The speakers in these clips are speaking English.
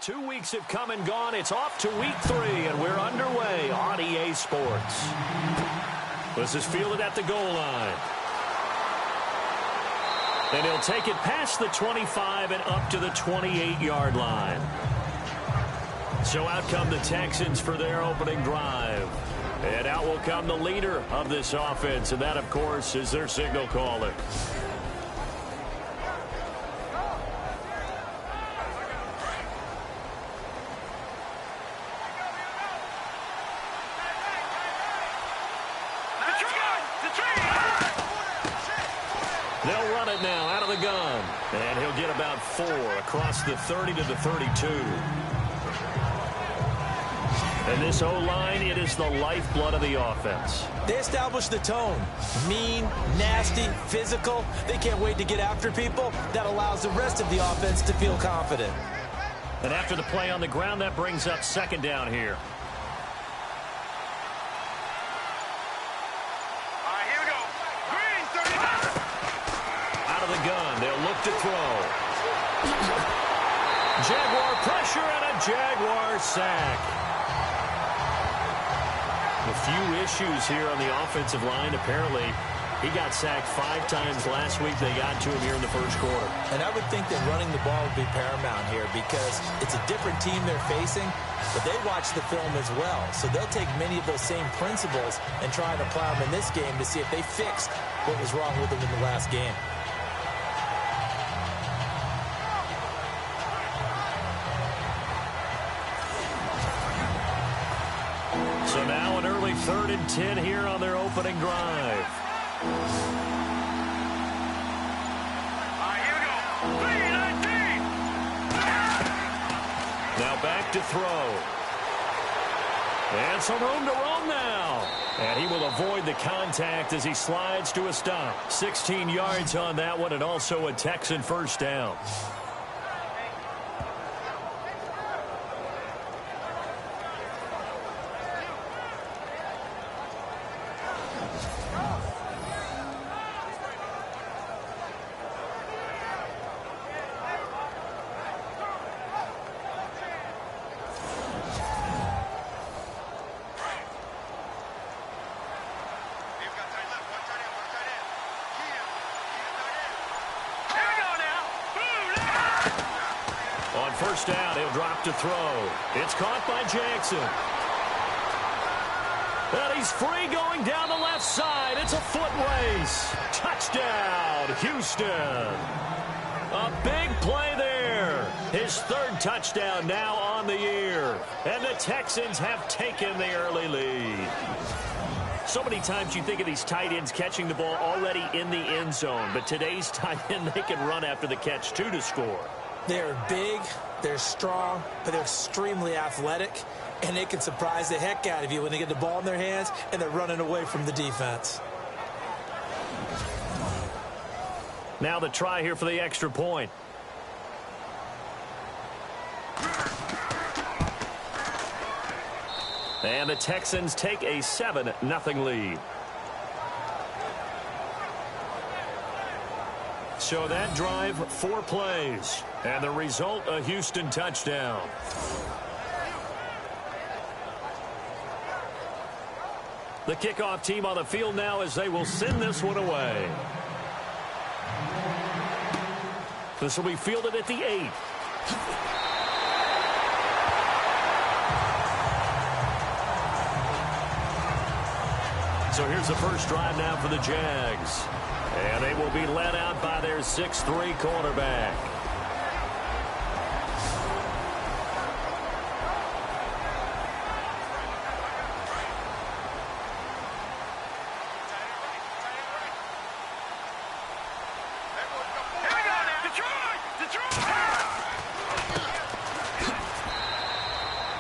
2 weeks have come and gone. It's off to week 3, and we're underway on EA Sports. This is fielded at the goal line. And he'll take it past the 25 and up to the 28-yard line. So out come the Texans for their opening drive. And out will come the leader of this offense, and that, of course, is their signal caller. They'll run it now out of the gun. And he'll get about 4 across the 30 to the 32. And this O-line, it is the lifeblood of the offense. They establish the tone. Mean, nasty, physical. They can't wait to get after people. That allows the rest of the offense to feel confident. And after the play on the ground, that brings up second down here. Gun. They'll look to throw. Jaguar pressure and a Jaguar sack. A few issues here on the offensive line. Apparently, he got sacked 5 times last week. They got to him here in the first quarter. And I would think that running the ball would be paramount here because it's a different team they're facing, but they watch the film as well. So they'll take many of those same principles and try and apply them in this game to see if they fixed what was wrong with them in the last game. So now an early 3rd and 10 here on their opening drive. Here we go. 3-19. Now back to throw. And some room to roam now. And he will avoid the contact as he slides to a stop. 16 yards on that one, and also a Texan first down. First down, he'll drop to throw. It's caught by Jackson. And he's free going down the left side. It's a foot race. Touchdown, Houston. A big play there. His 3rd touchdown now on the year. And the Texans have taken the early lead. So many times you think of these tight ends catching the ball already in the end zone. But today's tight end, they can run after the catch, too, to score. They're big, they're strong, but they're extremely athletic, and they can surprise the heck out of you when they get the ball in their hands and they're running away from the defense. Now the try here for the extra point. And the Texans take a 7-0 lead. So that drive, 4 plays. And the result, a Houston touchdown. The kickoff team on the field now as they will send this one away. This will be fielded at the 8. So here's the first drive now for the Jags. And they will be led out by their 6'3" quarterback.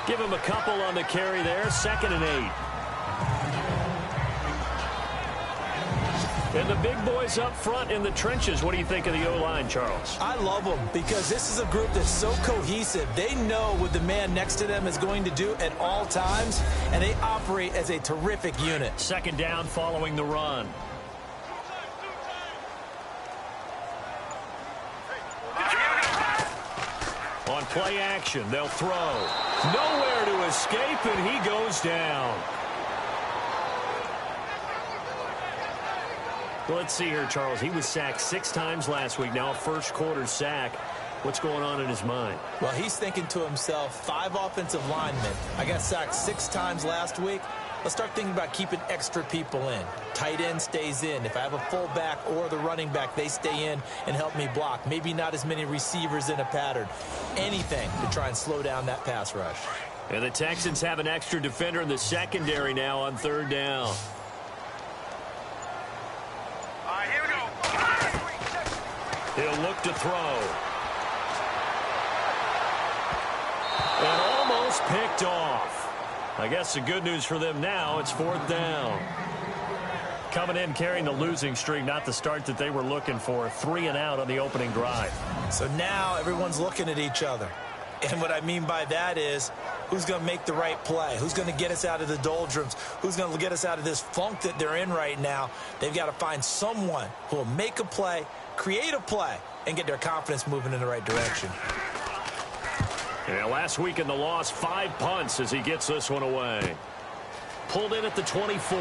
Give him a couple on the carry there. 2nd and 8. And the big boys up front in the trenches. What do you think of the O-line, Charles? I love them because this is a group that's so cohesive. They know what the man next to them is going to do at all times, and they operate as a terrific unit. 2nd down following the run. On play action, they'll throw. Nowhere to escape, and he goes down. Well, let's see here, Charles. He was sacked 6 times last week. Now a first-quarter sack. What's going on in his mind? Well, he's thinking to himself, 5 offensive linemen. I got sacked 6 times last week. Let's start thinking about keeping extra people in. Tight end stays in. If I have a fullback or the running back, they stay in and help me block. Maybe not as many receivers in a pattern. Anything to try and slow down that pass rush. And the Texans have an extra defender in the secondary now on 3rd down. All right, here we go. He'll look to throw. And almost picked off. I guess the good news for them now, it's 4th down. Coming in carrying the losing streak, not the start that they were looking for. 3 and out on the opening drive. So now everyone's looking at each other. And what I mean by that is, who's going to make the right play? Who's going to get us out of the doldrums? Who's going to get us out of this funk that they're in right now? They've got to find someone who will make a play, create a play, and get their confidence moving in the right direction. Yeah, last week in the loss, 5 punts as he gets this one away. Pulled in at the 24.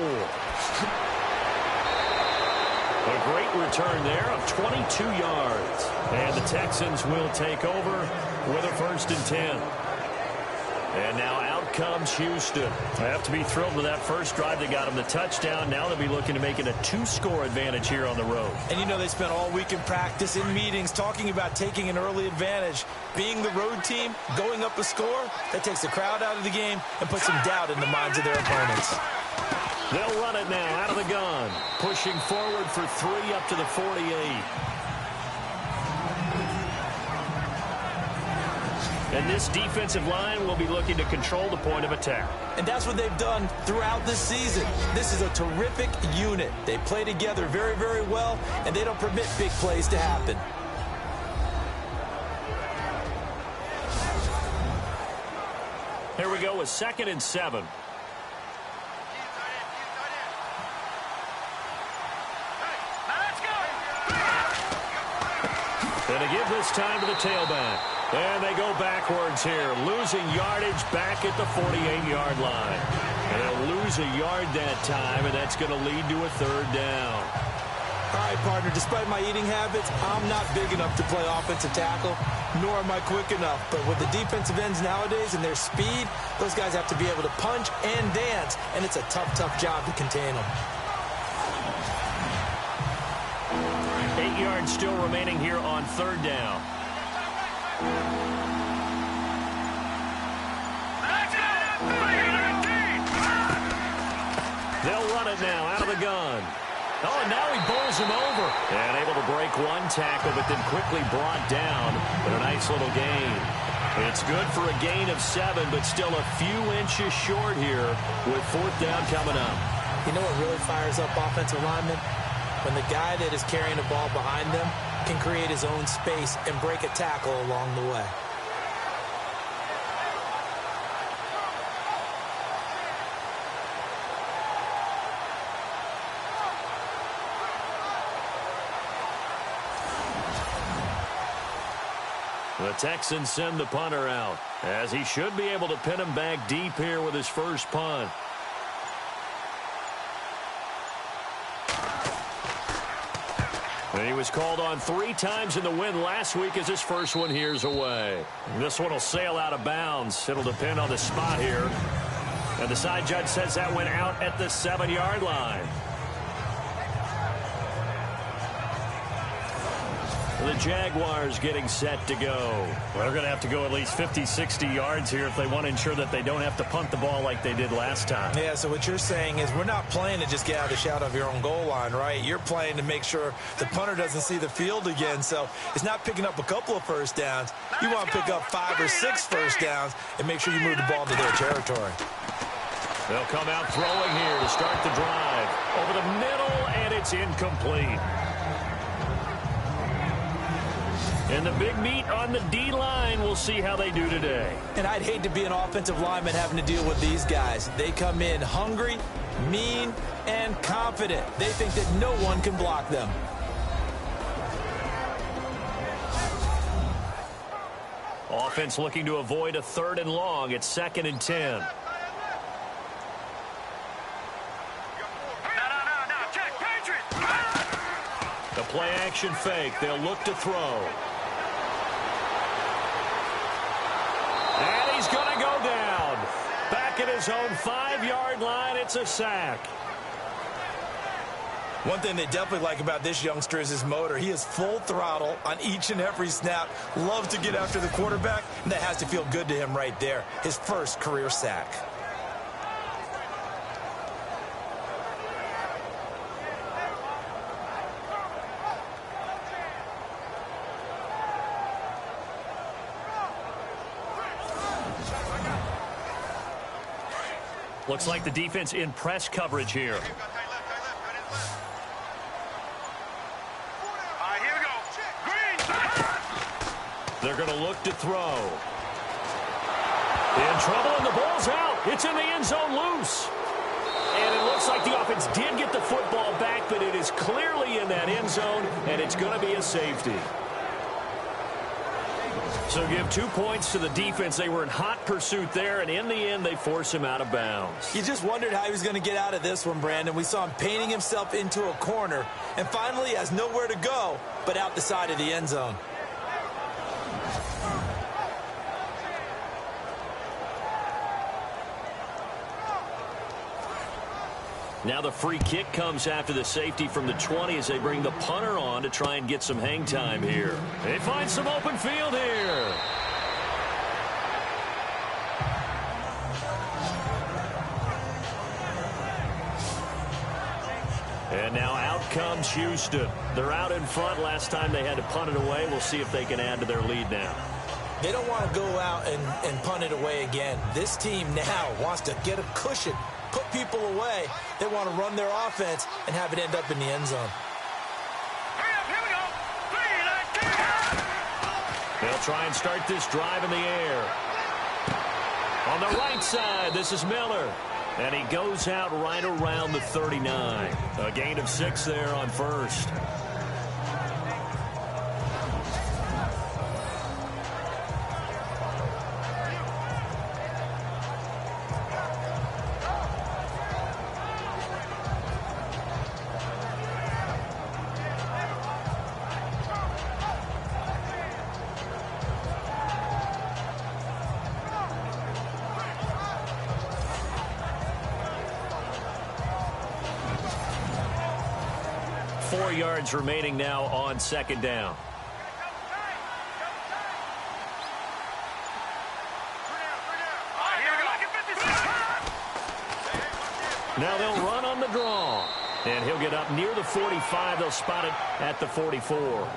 A great return there of 22 yards. And the Texans will take over with a 1st and 10. And now out comes Houston. They have to be thrilled with that first drive that got them the touchdown. Now they'll be looking to make it a 2-score advantage here on the road. And you know they spent all week in practice, in meetings, talking about taking an early advantage. Being the road team, going up a score, that takes the crowd out of the game and puts some doubt in the minds of their opponents. They'll run it now out of the gun. Pushing forward for 3 up to the 48. And this defensive line will be looking to control the point of attack. And that's what they've done throughout this season. This is a terrific unit. They play together very, very well, and they don't permit big plays to happen. Here we go with 2nd and 7. And to give this time to the tailback. And they go backwards here, losing yardage back at the 48-yard line. And they'll lose a yard that time, and that's going to lead to a 3rd down. All right, partner, despite my eating habits, I'm not big enough to play offensive tackle, nor am I quick enough. But with the defensive ends nowadays and their speed, those guys have to be able to punch and dance, and it's a tough, tough job to contain them. 8 yards still remaining here on 3rd down. They'll run it now out of the gun. Oh, and now he bowls him over. And able to break 1 tackle, but then quickly brought down. But a nice little gain. It's good for a gain of 7, but still a few inches short here with 4th down coming up. You know what really fires up offensive linemen? When the guy that is carrying the ball behind them can create his own space and break a tackle along the way. The Texans send the punter out, as he should be able to pin him back deep here with his first punt. And he was called on 3 times in the win last week as his first one here's away. This one will sail out of bounds. It'll depend on the spot here. And the side judge says that went out at the 7-yard line. The Jaguars getting set to go. Well, they're going to have to go at least 50, 60 yards here if they want to ensure that they don't have to punt the ball like they did last time. Yeah, so what you're saying is we're not playing to just get out of the shadow of your own goal line, right? You're playing to make sure the punter doesn't see the field again. So it's not picking up a couple of first downs. You want to pick up 5 or 6 first downs and make sure you move the ball into their territory. They'll come out throwing here to start the drive. Over the middle, and it's incomplete. And the big meat on the D-line, we'll see how they do today. And I'd hate to be an offensive lineman having to deal with these guys. They come in hungry, mean, and confident. They think that no one can block them. Offense looking to avoid a 3rd and long. It's 2nd and 10. No. Check, Patriots. The play action fake. They'll look to throw. And he's going to go down. Back at his own 5-yard line. It's a sack. One thing they definitely like about this youngster is his motor. He is full throttle on each and every snap. Loves to get after the quarterback, and that has to feel good to him right there. His first career sack. Looks like the defense in press coverage here. They're going to look to throw. In trouble, and the ball's out. It's in the end zone loose. And it looks like the offense did get the football back, but it is clearly in that end zone, and it's going to be a safety. So give 2 points to the defense. They were in hot pursuit there, and in the end, they force him out of bounds. You just wondered how he was going to get out of this one, Brandon. We saw him painting himself into a corner, and finally has nowhere to go but out the side of the end zone. Now the free kick comes after the safety from the 20 as they bring the punter on to try and get some hang time here. They find some open field here. And now out comes Houston. They're out in front. Last time they had to punt it away. We'll see if they can add to their lead now. They don't want to go out and punt it away again. This team now wants to get a cushion, put people away. They want to run their offense and have it end up in the end zone. Here we go. 3, 2. They'll try and start this drive in the air. On the right side, this is Miller. And he goes out right around the 39. A gain of 6 there on first. Yards remaining now on second down. Now they'll run on the draw. And he'll get up near the 45. They'll spot it at the 44.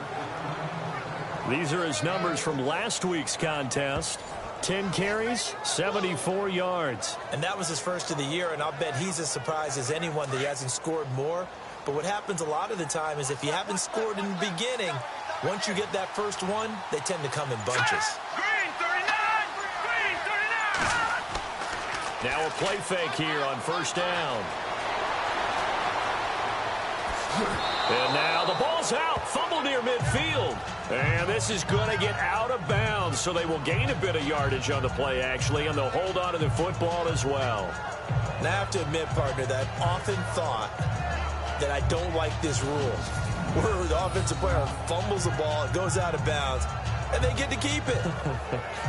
These are his numbers from last week's contest. 10 carries, 74 yards. And that was his first of the year, and I'll bet he's as surprised as anyone that he hasn't scored more. But what happens a lot of the time is if you haven't scored in the beginning, once you get that first one, they tend to come in bunches. Green 39! Green 39! Now a play fake here on first down. And now the ball's out. Fumble near midfield. And this is going to get out of bounds, so they will gain a bit of yardage on the play, actually, and they'll hold on to the football as well. And I have to admit, partner, that I've often thought that I don't like this rule, where the offensive player fumbles the ball, it goes out of bounds, and they get to keep it.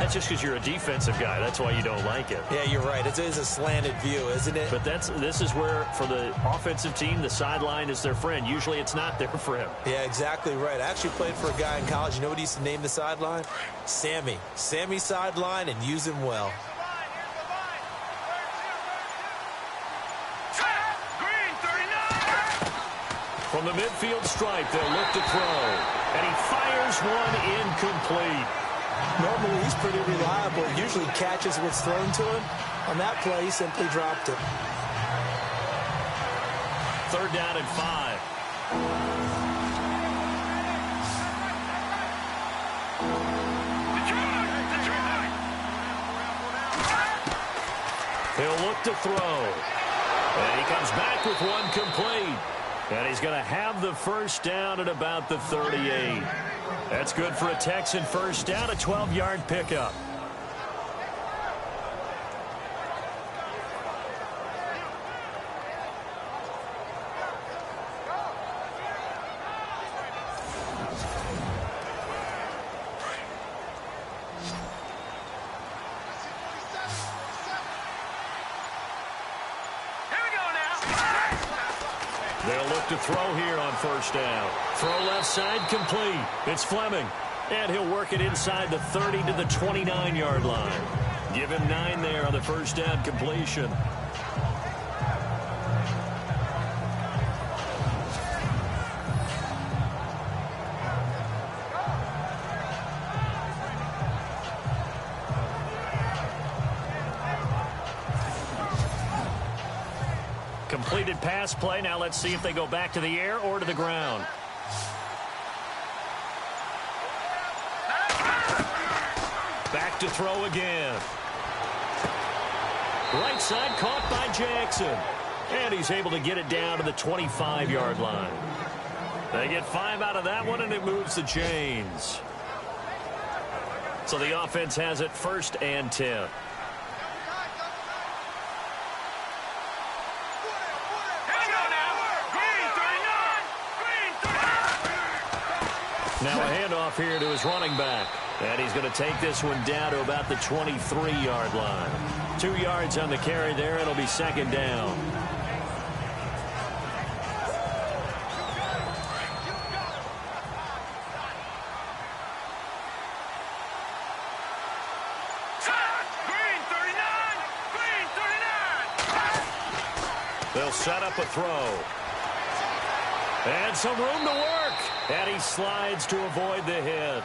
That's just because you're a defensive guy. That's why you don't like it. Yeah, you're right. It is a slanted view, isn't it? But this is where, for the offensive team, the sideline is their friend. Usually it's not there for him. Yeah, exactly right. I actually played for a guy in college. You know what he used to name the sideline? Sammy. Sammy sideline, and use him well. From the midfield stripe, they'll look to throw. And he fires one incomplete. Normally, he's pretty reliable. Usually catches what's thrown to him. On that play, he simply dropped it. 3rd down and 5. He'll look to throw. And he comes back with one complete. And he's going to have the first down at about the 38. That's good for a Texan first down, a 12-yard pickup. They'll look to throw here on first down. Throw left side complete. It's Fleming. And he'll work it inside the 30 to the 29-yard line. Give him 9 there on the first down completion. Completed pass play. Now let's see if they go back to the air or to the ground. Back to throw again. Right side caught by Jackson. And he's able to get it down to the 25-yard line. They get 5 out of that one, and it moves the chains. So the offense has it 1st and 10. Now a handoff here to his running back. And he's going to take this one down to about the 23-yard line. 2 yards on the carry there. It'll be 2nd down. They'll set up a throw. And some room to work. And he slides to avoid the hit.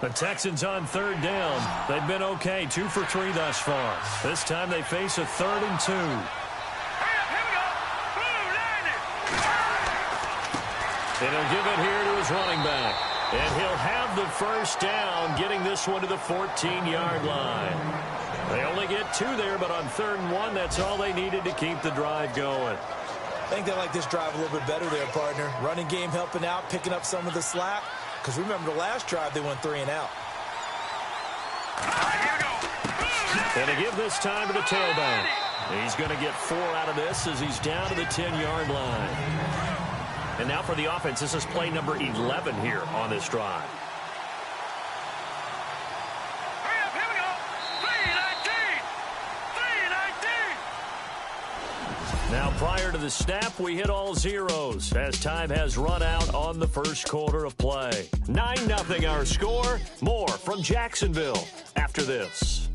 The Texans on 3rd down. They've been okay, 2 for 3 thus far. This time they face a 3rd and 2. And he'll give it here to his running back. And he'll have the first down, getting this one to the 14-yard line. They only get 2 there, but on 3rd and 1, that's all they needed to keep the drive going. I think they like this drive a little bit better there, partner. Running game helping out, picking up some of the slack. Because remember the last drive, they went 3 and out. And to give this time to the tailback. He's going to get 4 out of this as he's down to the 10-yard line. And now for the offense, this is play number 11 here on this drive. Now, prior to the snap, we hit all zeros as time has run out on the first quarter of play. 9-0 our score. More from Jacksonville after this.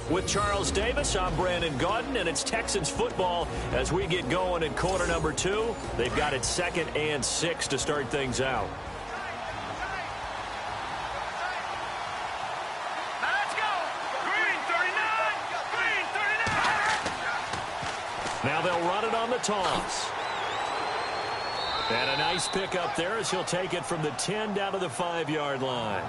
With Charles Davis, I'm Brandon Gaudin, and it's Texans football as we get going in quarter number 2. They've got it 2nd and 6 to start things out. Now they'll run it on the toss. And a nice pickup there as he'll take it from the 10 down to the 5-yard line.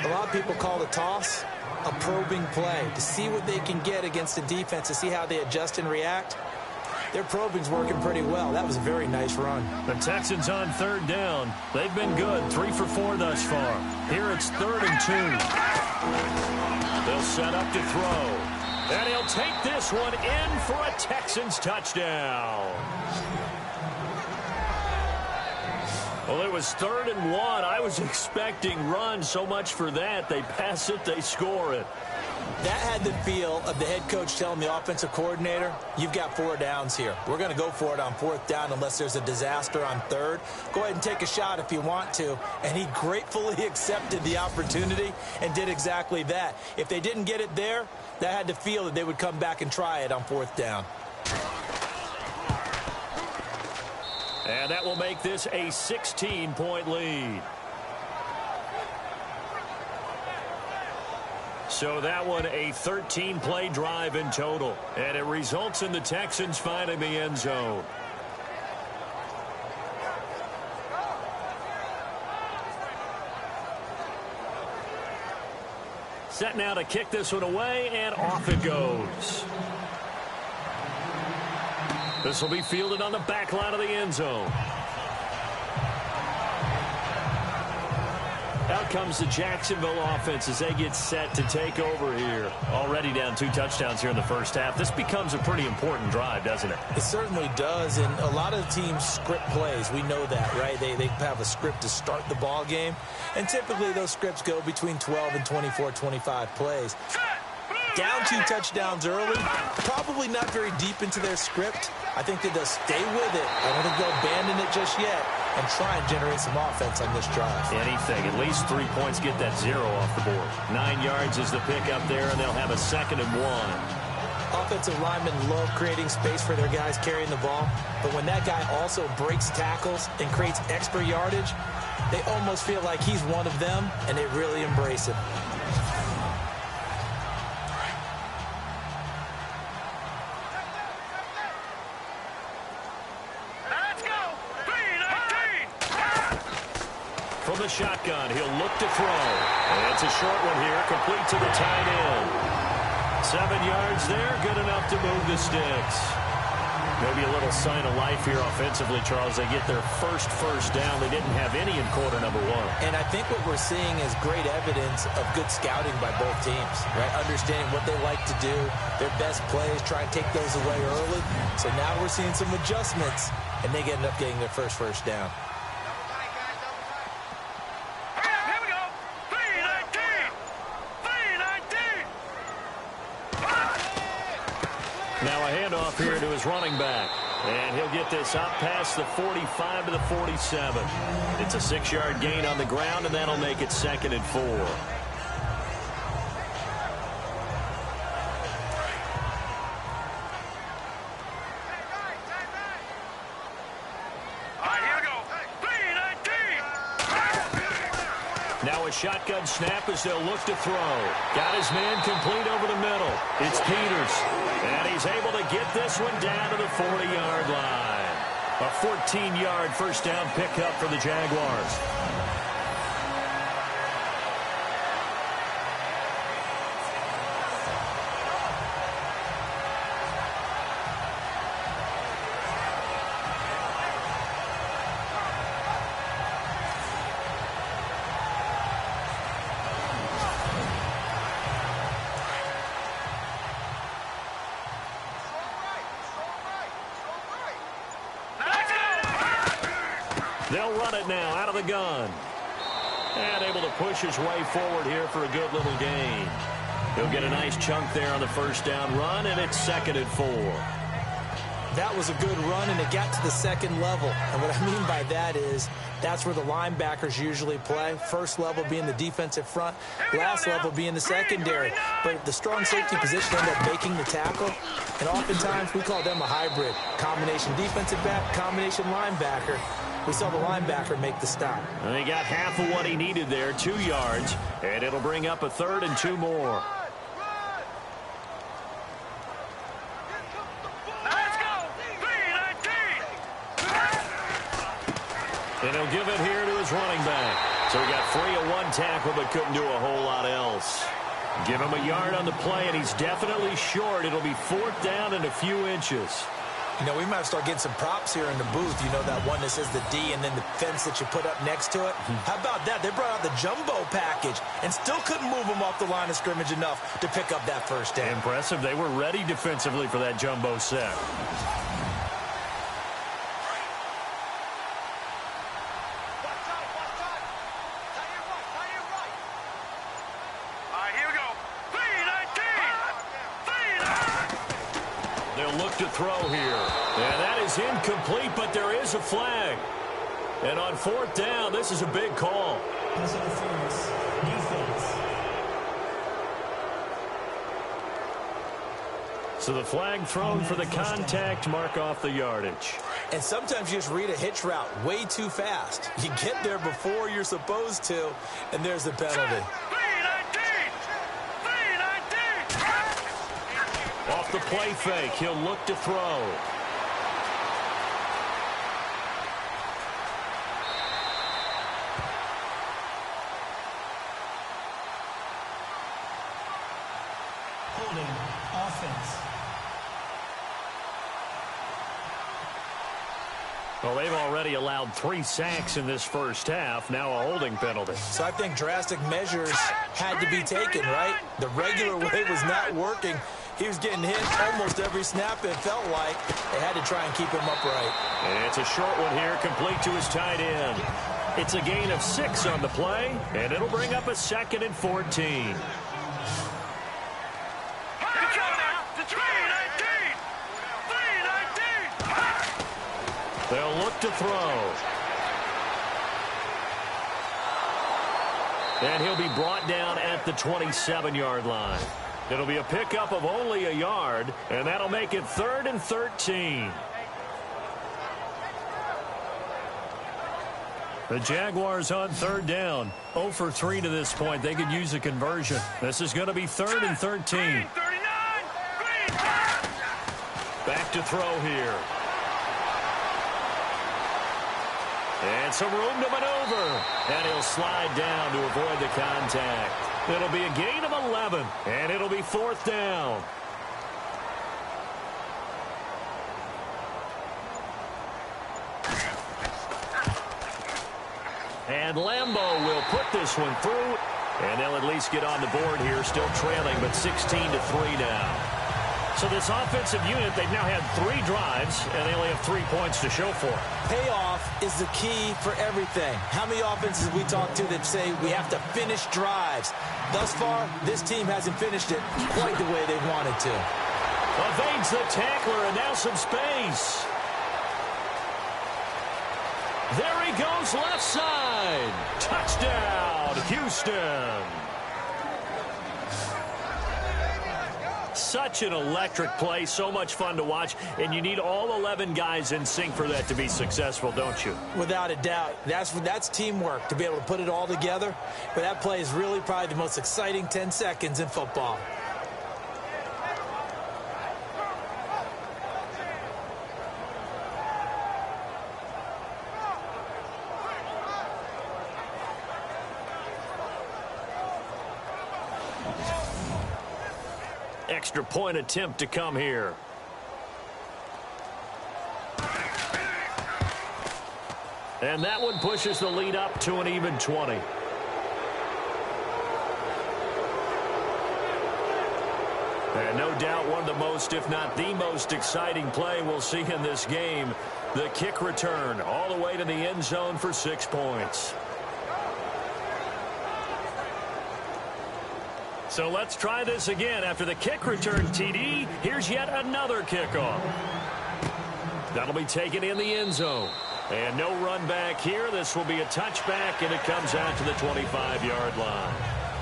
A lot of people call the toss a probing play to see what they can get against the defense, to see how they adjust and react. Their probing's working pretty well. That was a very nice run. The Texans on 3rd down. They've been good, 3 for 4 thus far. Here it's 3rd and 2. They'll set up to throw. And he'll take this one in for a Texans touchdown. Well, it was 3rd and 1. I was expecting run, so much for that. They pass it, they score it. That had the feel of the head coach telling the offensive coordinator, you've got 4 downs here. We're going to go for it on 4th down unless there's a disaster on 3rd. Go ahead and take a shot if you want to. And he gratefully accepted the opportunity and did exactly that. If they didn't get it there, that had the feel that they would come back and try it on 4th down. And that will make this a 16-point lead. So that one a 13-play drive in total, and it results in the Texans finding the end zone. Set now to kick this one away, and off it goes. This will be fielded on the back line of the end zone. Out comes the Jacksonville offense as they get set to take over here. Already down 2 touchdowns here in the first half. This becomes a pretty important drive, doesn't it? It certainly does, and a lot of the teams script plays. We know that, right? They have a script to start the ball game, and typically those scripts go between 12 and 24, 25 plays. Down 2 touchdowns early, probably not very deep into their script. I think that they'll stay with it. I don't think they'll abandon it just yet and try and generate some offense on this drive. Anything. At least 3 points, get that 0 off the board. 9 yards is the pickup there, and they'll have a 2nd and 1. Offensive linemen love creating space for their guys carrying the ball, but when that guy also breaks tackles and creates extra yardage, they almost feel like he's one of them, and they really embrace him. From the shotgun, he'll look to throw. And it's a short one here, complete to the tight end. 7 yards there, good enough to move the sticks. Maybe a little sign of life here offensively, Charles. They get their first down. They didn't have any in quarter number 1. And I think what we're seeing is great evidence of good scouting by both teams, right? Understanding what they like to do, their best plays, try and take those away early. So now we're seeing some adjustments, and they end up getting their first down. Now a handoff here to his running back. And he'll get this up past the 45 to the 47. It's a 6-yard gain on the ground, and that'll make it 2nd and 4. Now a shotgun snap as they'll look to throw. Got his man complete over the middle. It's Peters. And he's able to get this one down to the 40-yard line. A 14-yard first down pickup for the Jaguars. They'll run it now out of the gun. And able to push his way forward here for a good little gain. He'll get a nice chunk there on the first down run, and it's 2nd and 4. That was a good run, and it got to the 2nd level. And what I mean by that is that's where the linebackers usually play. First level being the defensive front, last level being the secondary. But the strong safety position ended up making the tackle, and oftentimes we call them a hybrid. Combination defensive back, combination linebacker. We saw the linebacker make the stop. And he got half of what he needed there, 2 yards, and it'll bring up a 3rd and 2 more. And he'll give it here to his running back. So he got free of 1 tackle, but couldn't do a whole lot else. Give him a yard on the play, and he's definitely short. It'll be 4th down and a few inches. You know, we might start getting some props here in the booth. You know, that one that says the D and then the fence that you put up next to it. How about that? They brought out the jumbo package and still couldn't move them off the line of scrimmage enough to pick up that first down. Impressive. They were ready defensively for that jumbo set. Look to throw here. And that is incomplete, but there is a flag. And on 4th down, this is a big call. So the flag thrown for the contact, mark off the yardage. And sometimes you just read a hitch route way too fast. You get there before you're supposed to, and there's the penalty. Off the play fake, he'll look to throw. Holding offense. Well, they've already allowed 3 sacks in this first half. Now a holding penalty. So I think drastic measures had to be taken, right? The regular way was not working. He was getting hit almost every snap, it felt like. They had to try and keep him upright. And it's a short one here, complete to his tight end. It's a gain of 6 on the play, and it'll bring up a 2nd and 14. They'll look to throw. And he'll be brought down at the 27-yard line. It'll be a pickup of only a yard, and that'll make it 3rd and 13. The Jaguars on 3rd down. 0 for 3 to this point. They could use a conversion. This is going to be 3rd and 13. Back to throw here. And some room to maneuver. And he'll slide down to avoid the contact. It'll be a gain of 11. And it'll be 4th down. And Lambeau will put this one through. And they'll at least get on the board here. Still trailing, but 16-3 now. So this offensive unit, they've now had 3 drives, and they only have 3 points to show for it. Payoff is the key for everything. How many offenses we talk to that say we have to finish drives? Thus far, this team hasn't finished it quite the way they wanted to. Evades the tackler, and now some space. There he goes, left side. Touchdown, Houston. Such an electric play, so much fun to watch, and you need all 11 guys in sync for that to be successful, don't you? Without a doubt. That's teamwork, to be able to put it all together. But that play is really probably the most exciting 10 seconds in football. Extra point attempt to come here. And that one pushes the lead up to an even 20. And no doubt one of the most, if not the most exciting play we'll see in this game. The kick return all the way to the end zone for 6 points. So let's try this again. After the kick return TD, here's yet another kickoff. That'll be taken in the end zone. And no run back here. This will be a touchback, and it comes out to the 25-yard line.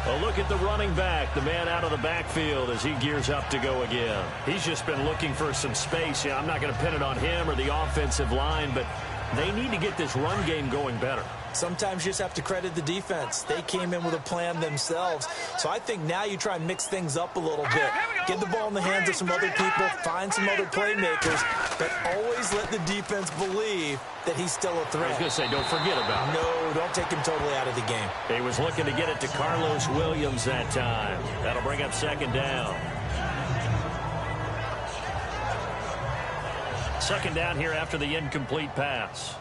A look at the running back, the man out of the backfield as he gears up to go again. He's just been looking for some space. Yeah, I'm not going to pin it on him or the offensive line, but they need to get this run game going better. Sometimes you just have to credit the defense. They came in with a plan themselves. So I think now you try and mix things up a little bit. Get the ball in the hands of some other people, find some other playmakers, but always let the defense believe that he's still a threat. I was going to say, don't forget about him. No, don't take him totally out of the game. He was looking to get it to Carlos Williams that time. That'll bring up 2nd down. 2nd down here after the incomplete pass.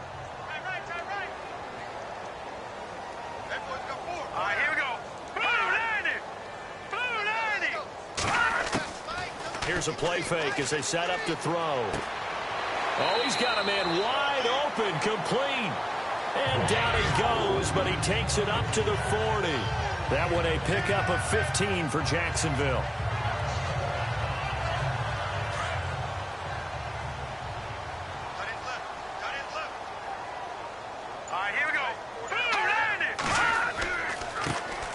Here's a play fake as they set up to throw. Oh, he's got a man wide open, complete. And down he goes, but he takes it up to the 40. That one a pickup of 15 for Jacksonville.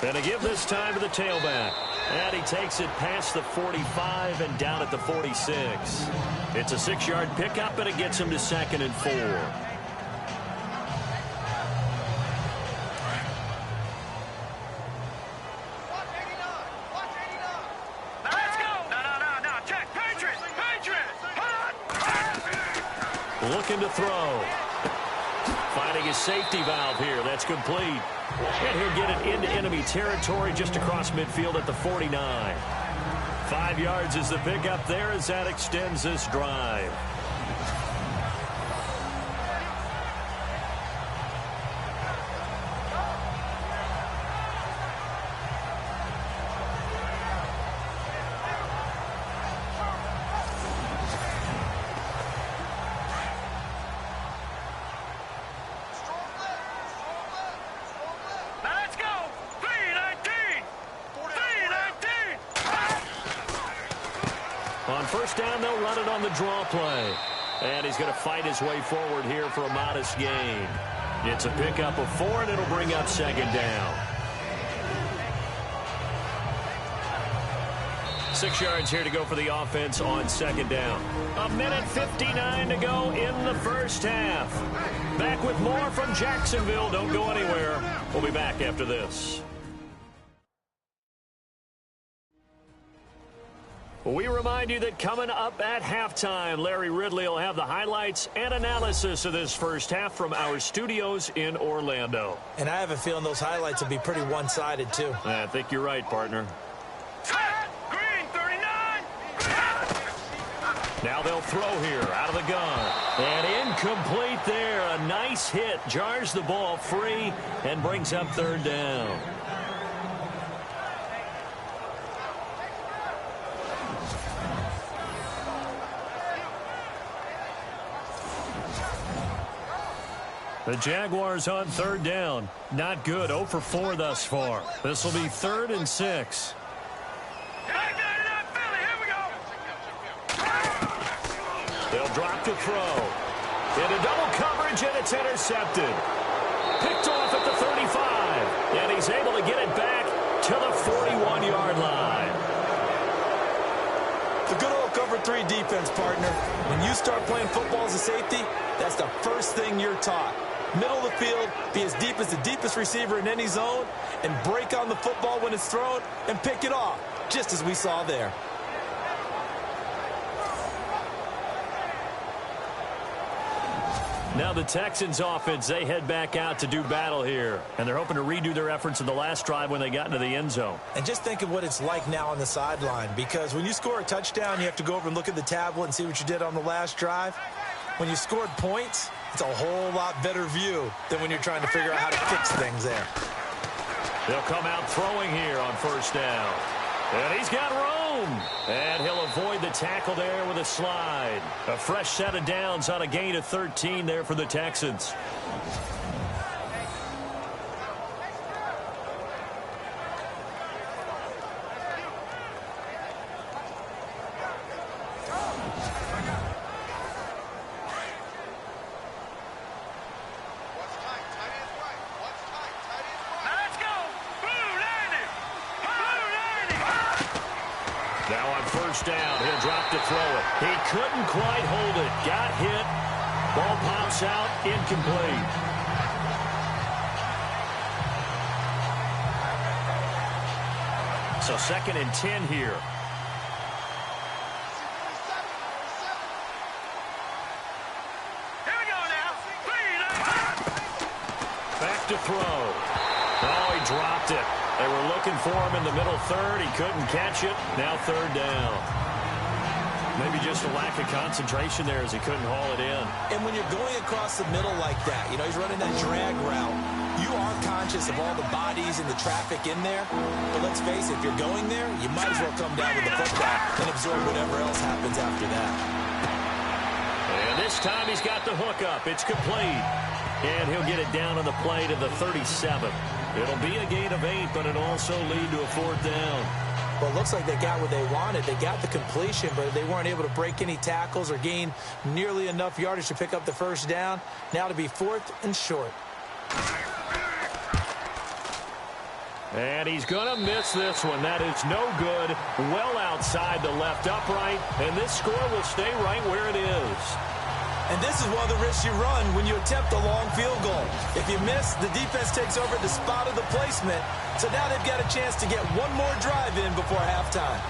And a give this time to the tailback. And he takes it past the 45 and down at the 46. It's a 6-yard pickup, and it gets him to 2nd and 4. Let's go. No. Check. Looking to throw. Finding his safety valve here. That's complete. And he'll get it into enemy territory just across midfield at the 49. 5 yards is the pickup there as that extends this drive. Let's go. 319. 319. On first down, they'll run it on the draw play. And he's going to fight his way forward here for a modest gain. It's a pickup of 4, and it'll bring up second down. 6 yards here to go for the offense on second down. 1:59 to go in the first half. Back with more from Jacksonville. Don't go anywhere. We'll be back after this. We remind you that coming up at halftime, Larry Ridley will have the highlights and analysis of this first half from our studios in Orlando. And I have a feeling those highlights will be pretty one-sided, too. I think you're right, partner. Set. Green 39. Now they'll throw here out of the gun. And incomplete there. A nice hit. Jars the ball free and brings up third down. The Jaguars on third down. Not good. 0 for 4 thus far. This will be 3rd and 6. They'll drop to throw. Into double coverage, and it's intercepted. Picked off at the 35. And he's able to get it back to the 41-yard line. The good old cover 3 defense, partner. When you start playing football as a safety, that's the first thing you're taught. Middle of the field, be as deep as the deepest receiver in any zone, and break on the football when it's thrown and pick it off, just as we saw there. Now the Texans offense, they head back out to do battle here. And they're hoping to redo their efforts in the last drive when they got into the end zone. And just think of what it's like now on the sideline, because when you score a touchdown, you have to go over and look at the tablet and see what you did on the last drive. When you scored points, it's a whole lot better view than when you're trying to figure out how to fix things there. They'll come out throwing here on first down. And he's got room. And he'll avoid the tackle there with a slide. A fresh set of downs on a gain of 13 there for the Texans. Down. He'll drop to throw it. He couldn't quite hold it. Got hit. Ball pops out. Incomplete. So 2nd and 10 here. Here we go now. Back to throw. Oh, he dropped it. They were looking for him in the middle third. He couldn't catch it. Now third down. Maybe just a lack of concentration there as he couldn't haul it in. And when you're going across the middle like that, you know, he's running that drag route, you are conscious of all the bodies and the traffic in there. But let's face it, if you're going there, you might as well come down with the football and absorb whatever else happens after that. And this time he's got the hook up. It's complete. And he'll get it down on the play to the 37. It'll be a gain of 8, but it'll also lead to a 4th down. Well, it looks like they got what they wanted. They got the completion, but they weren't able to break any tackles or gain nearly enough yardage to pick up the first down. Now to be 4th and short. And he's going to miss this one. That is no good. Well outside the left upright. And this score will stay right where it is. And this is one of the risks you run when you attempt a long field goal. If you miss, the defense takes over the spot of the placement. So now they've got a chance to get one more drive in before halftime.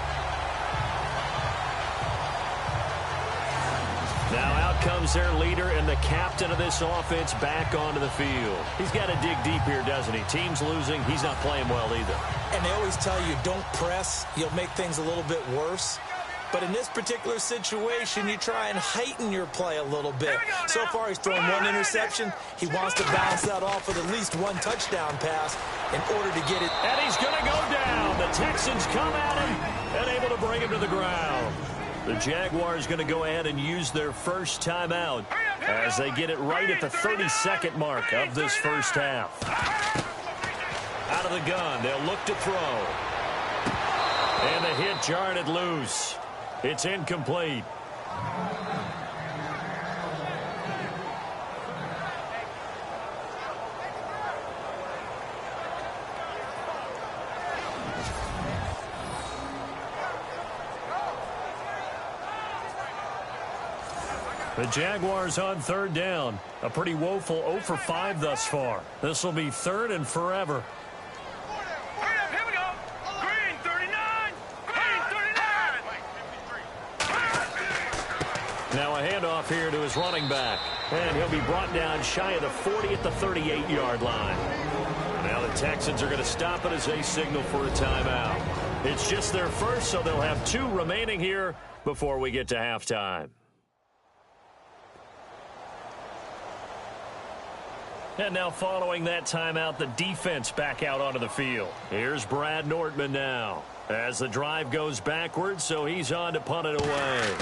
Now out comes their leader and the captain of this offense back onto the field. He's got to dig deep here, doesn't he? Team's losing. He's not playing well either. And they always tell you, don't press. You'll make things a little bit worse. But in this particular situation, you try and heighten your play a little bit. So far, he's thrown one interception. He wants to bounce that off with at least one touchdown pass in order to get it. And he's going to go down. The Texans come at him and able to bring him to the ground. The Jaguars going to go ahead and use their first timeout as they get it right at the 32nd mark of this first half. Out of the gun, they'll look to throw. And the hit jarred it loose. It's incomplete. The Jaguars on third down. A pretty woeful 0 for 5 thus far. This will be third and forever. Here we go. Green 39. Green 39. Now a handoff here to his running back. And he'll be brought down shy of the 40 at the 38-yard line. Now the Texans are going to stop it as they signal for a timeout. It's just their first, so they'll have 2 remaining here before we get to halftime. And now following that timeout, the defense back out onto the field. Here's Brad Nordman now as the drive goes backwards, so he's on to punt it away.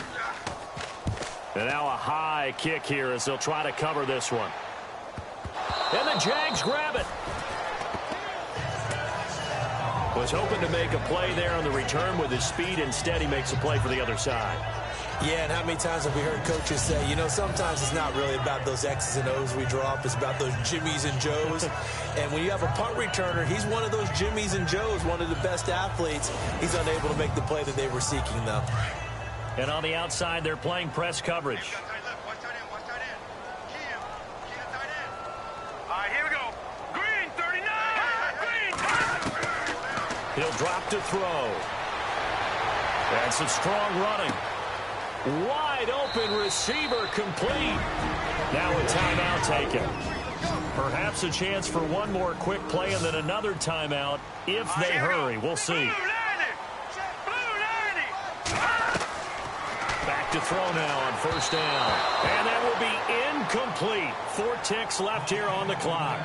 And now a high kick here as they'll try to cover this one. And the Jags grab it. Was hoping to make a play there on the return with his speed. Instead, he makes a play for the other side. Yeah, and how many times have we heard coaches say, you know, sometimes it's not really about those X's and O's we draw up. It's about those Jimmies and Joes. And when you have a punt returner, he's one of those Jimmies and Joes, one of the best athletes. He's unable to make the play that they were seeking, though. And on the outside, they're playing press coverage. All right, here we go. Green 39. Green. He'll drop to throw. That's some strong running. Wide open receiver complete. Now a timeout taken. Perhaps a chance for one more quick play and then another timeout if they hurry. We'll see. Back to throw now on first down. And that will be incomplete. 4 ticks left here on the clock.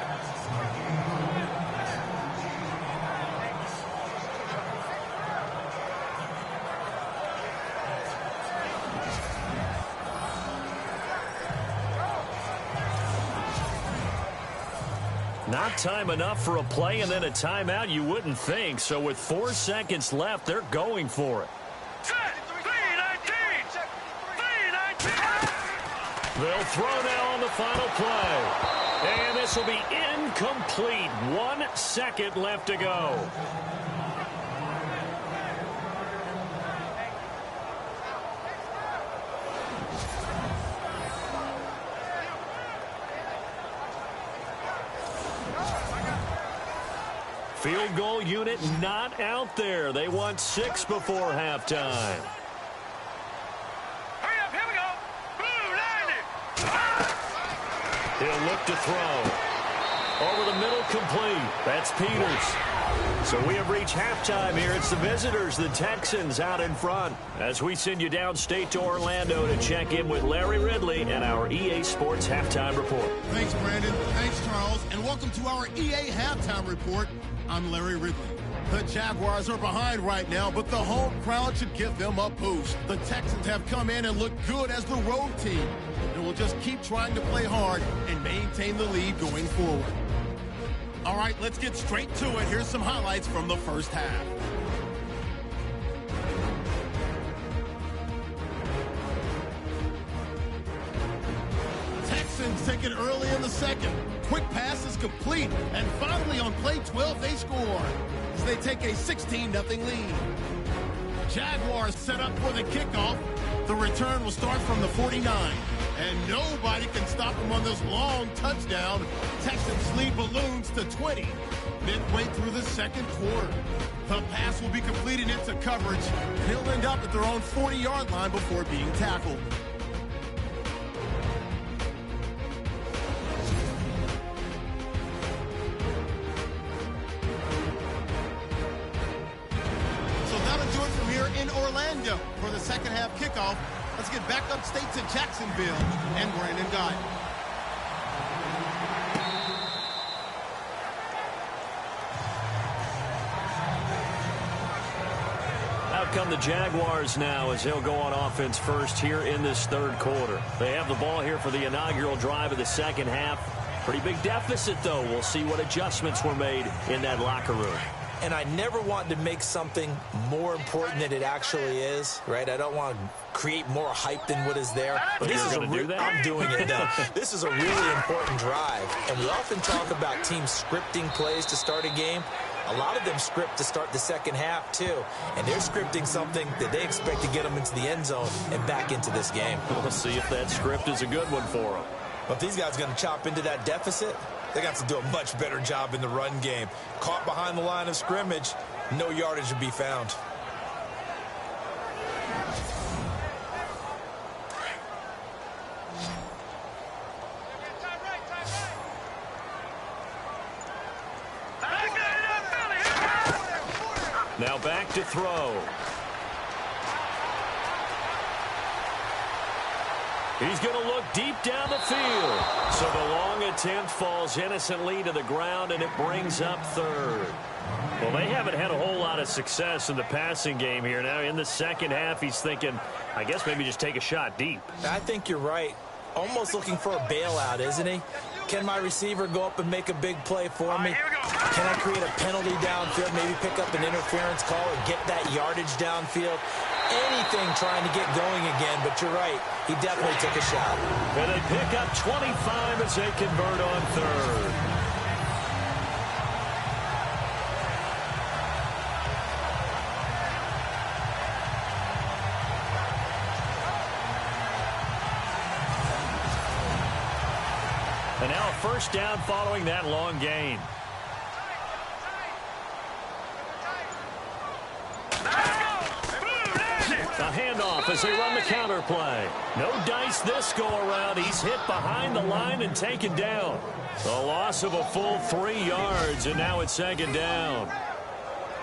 Not time enough for a play and then a timeout, you wouldn't think. So with 4 seconds left, they're going for it. They'll throw now on the final play. And this will be incomplete. 1 second left to go. Field goal unit not out there. They want 6 before halftime. Hurry up, here we go. Blue 90. He'll look to throw. Over the middle, complete. That's Peters. So we have reached halftime here. It's the visitors, the Texans, out in front. As we send you downstate to Orlando to check in with Larry Ridley and our EA Sports Halftime Report. Thanks, Brandon. Thanks, Charles. And welcome to our EA Halftime Report. I'm Larry Ridley. The Jaguars are behind right now, but the home crowd should give them a boost. The Texans have come in and looked good as the road team, and will just keep trying to play hard and maintain the lead going forward. All right, let's get straight to it. Here's some highlights from the first half. Texans take it early in the second. Quick pass is complete, and finally on play 12 they score as they take a 16-0 lead. Jaguars set up for the kickoff. The return will start from the 49, and nobody can stop them on this long touchdown. Texans lead balloons to 20 midway through the second quarter. The pass will be completed into coverage, and he'll end up at their own 40-yard line before being tackled. second half kickoff. Let's get back upstate to Jacksonville and Brandon Guy. Out come the Jaguars now as they'll go on offense first here in this third quarter. They have the ball here for the inaugural drive of the second half. Pretty big deficit, though. We'll see what adjustments were made in that locker room. And I never want to make something more important than it actually is, right? I don't want to create more hype than what is there. But this is I'm doing it now. This is a really important drive. And we often talk about teams scripting plays to start a game. A lot of them script to start the second half, too. And they're scripting something that they expect to get them into the end zone and back into this game. We'll see if that script is a good one for them. But if these guys are going to chop into that deficit, they got to do a much better job in the run game. Caught behind the line of scrimmage, no yardage to be found. Now back to throw. He's going to look deep down the field. So the long attempt falls innocently to the ground, and it brings up third. Well, they haven't had a whole lot of success in the passing game here. Now in the second half, he's thinking, I guess maybe just take a shot deep. I think you're right. Almost looking for a bailout, isn't he? Can my receiver go up and make a big play for me? Can I create a penalty downfield, maybe pick up an interference call and get that yardage downfield? Anything trying to get going again, but you're right. He definitely took a shot. And they pick up 25 as they convert on third. And now a first down following that long gain. A handoff as they run the counter play. No dice this go around. He's hit behind the line and taken down. A loss of a full 3 yards, and now it's second down.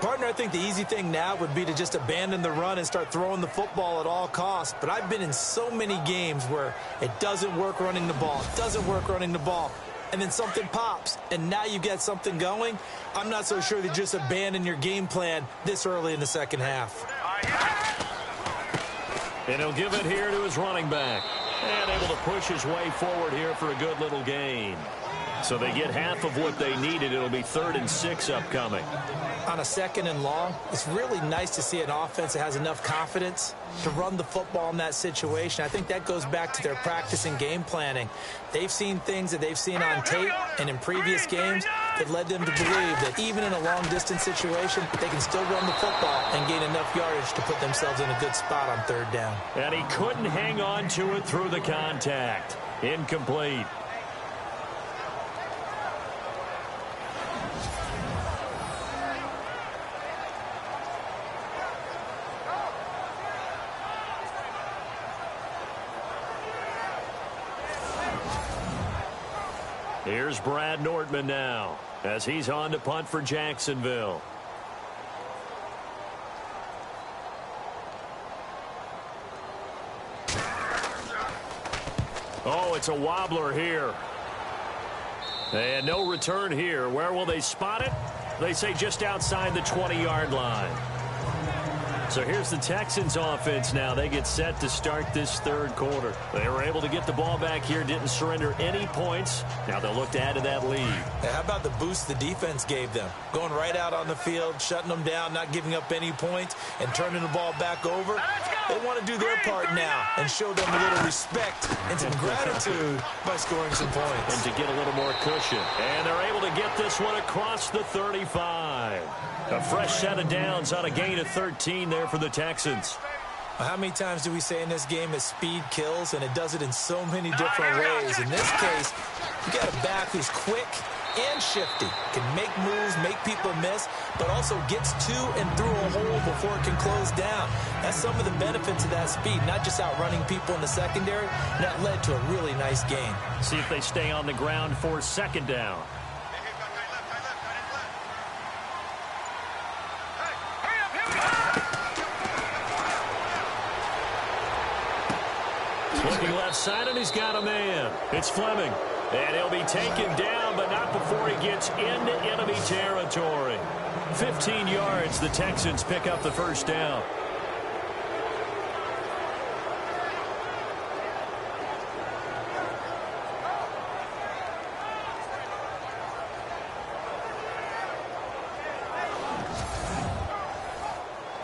Partner, I think the easy thing now would be to just abandon the run and start throwing the football at all costs. But I've been in so many games where it doesn't work running the ball. It doesn't work running the ball. And then something pops, and now you get something going. I'm not so sure to just abandon your game plan this early in the second half. And he'll give it here to his running back. And able to push his way forward here for a good little gain. So they get half of what they needed. It'll be 3rd and 6 upcoming. On a 2nd and long, it's really nice to see an offense that has enough confidence to run the football in that situation. I think that goes back to their practice and game planning. They've seen things that they've seen on tape and in previous games that led them to believe that even in a long-distance situation, they can still run the football and gain enough yardage to put themselves in a good spot on 3rd down. And he couldn't hang on to it through the contact. Incomplete. Here's Brad Nordman now as he's on to punt for Jacksonville. Oh, it's a wobbler here. And no return here. Where will they spot it? They say just outside the 20-yard line. So here's the Texans offense now. They get set to start this third quarter. They were able to get the ball back here, didn't surrender any points. Now they'll look to add to that lead. Hey, how about the boost the defense gave them? Going right out on the field, shutting them down, not giving up any points, and turning the ball back over. They want to do their part now and show them a little respect and some gratitude by scoring some points. And to get a little more cushion. And they're able to get this one across the 35. A fresh set of downs on a gain of 13 there for the Texans. How many times do we say in this game that speed kills, and it does it in so many different ways? In this case, you got a back who's quick and shifty, can make moves, make people miss, but also gets to and through a hole before it can close down. That's some of the benefits of that speed, not just outrunning people in the secondary. And that led to a really nice gain. See if they stay on the ground for second down. Looking left side, and he's got a man. It's Fleming. And he'll be taken down, but not before he gets into enemy territory. 15 yards, the Texans pick up the first down.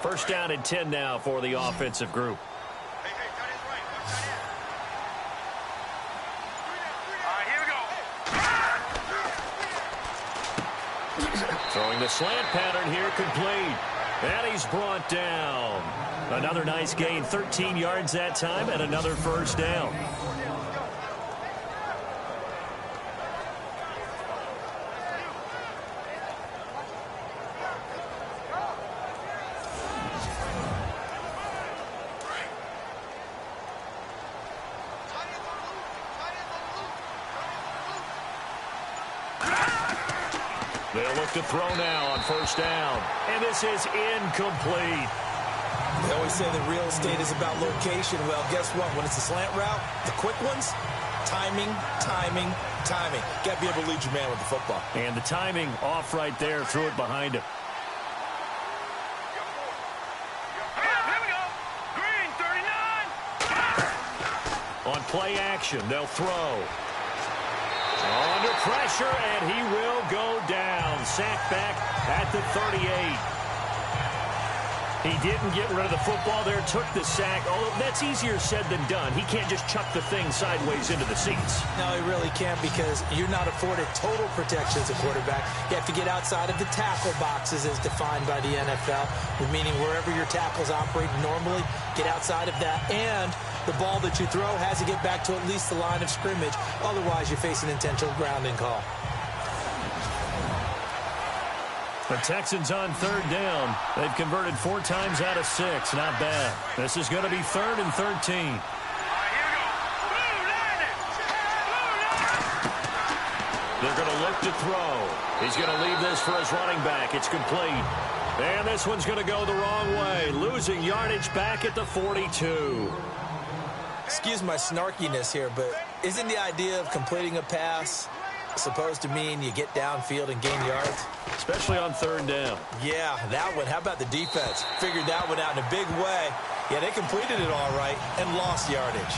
First down and 10 now for the offensive group. Throwing the slant pattern here, complete. And he's brought down. Another nice gain, 13 yards that time, and another first down. They'll look to throw now on first down. And this is incomplete. They always say that real estate is about location. Well, guess what? When it's a slant route, the quick ones, timing, timing, timing. Got to be able to lead your man with the football. And the timing off right there. Threw it behind him. Here we go. Green, 39. On play action, they'll throw. Under pressure, and he will go down. Sacked back at the 38. He didn't get rid of the football there, took the sack. Although that's easier said than done. He can't just chuck the thing sideways into the seats. No, he really can't, because you're not afforded total protection as a quarterback. You have to get outside of the tackle boxes as defined by the NFL, meaning wherever your tackles operate normally, get outside of that. And the ball that you throw has to get back to at least the line of scrimmage. Otherwise, you face an intentional grounding call. The Texans on third down. They've converted 4 times out of 6. Not bad. This is going to be 3rd and 13. Here we go. Blue line it. Blue line. They're going to look to throw. He's going to leave this for his running back. It's complete. And this one's going to go the wrong way. Losing yardage back at the 42. Excuse my snarkiness here, but isn't the idea of completing a pass supposed to mean you get downfield and gain yards? Especially on third down. Yeah, that one. How about the defense? Figured that one out in a big way. Yeah, they completed it all right and lost yardage.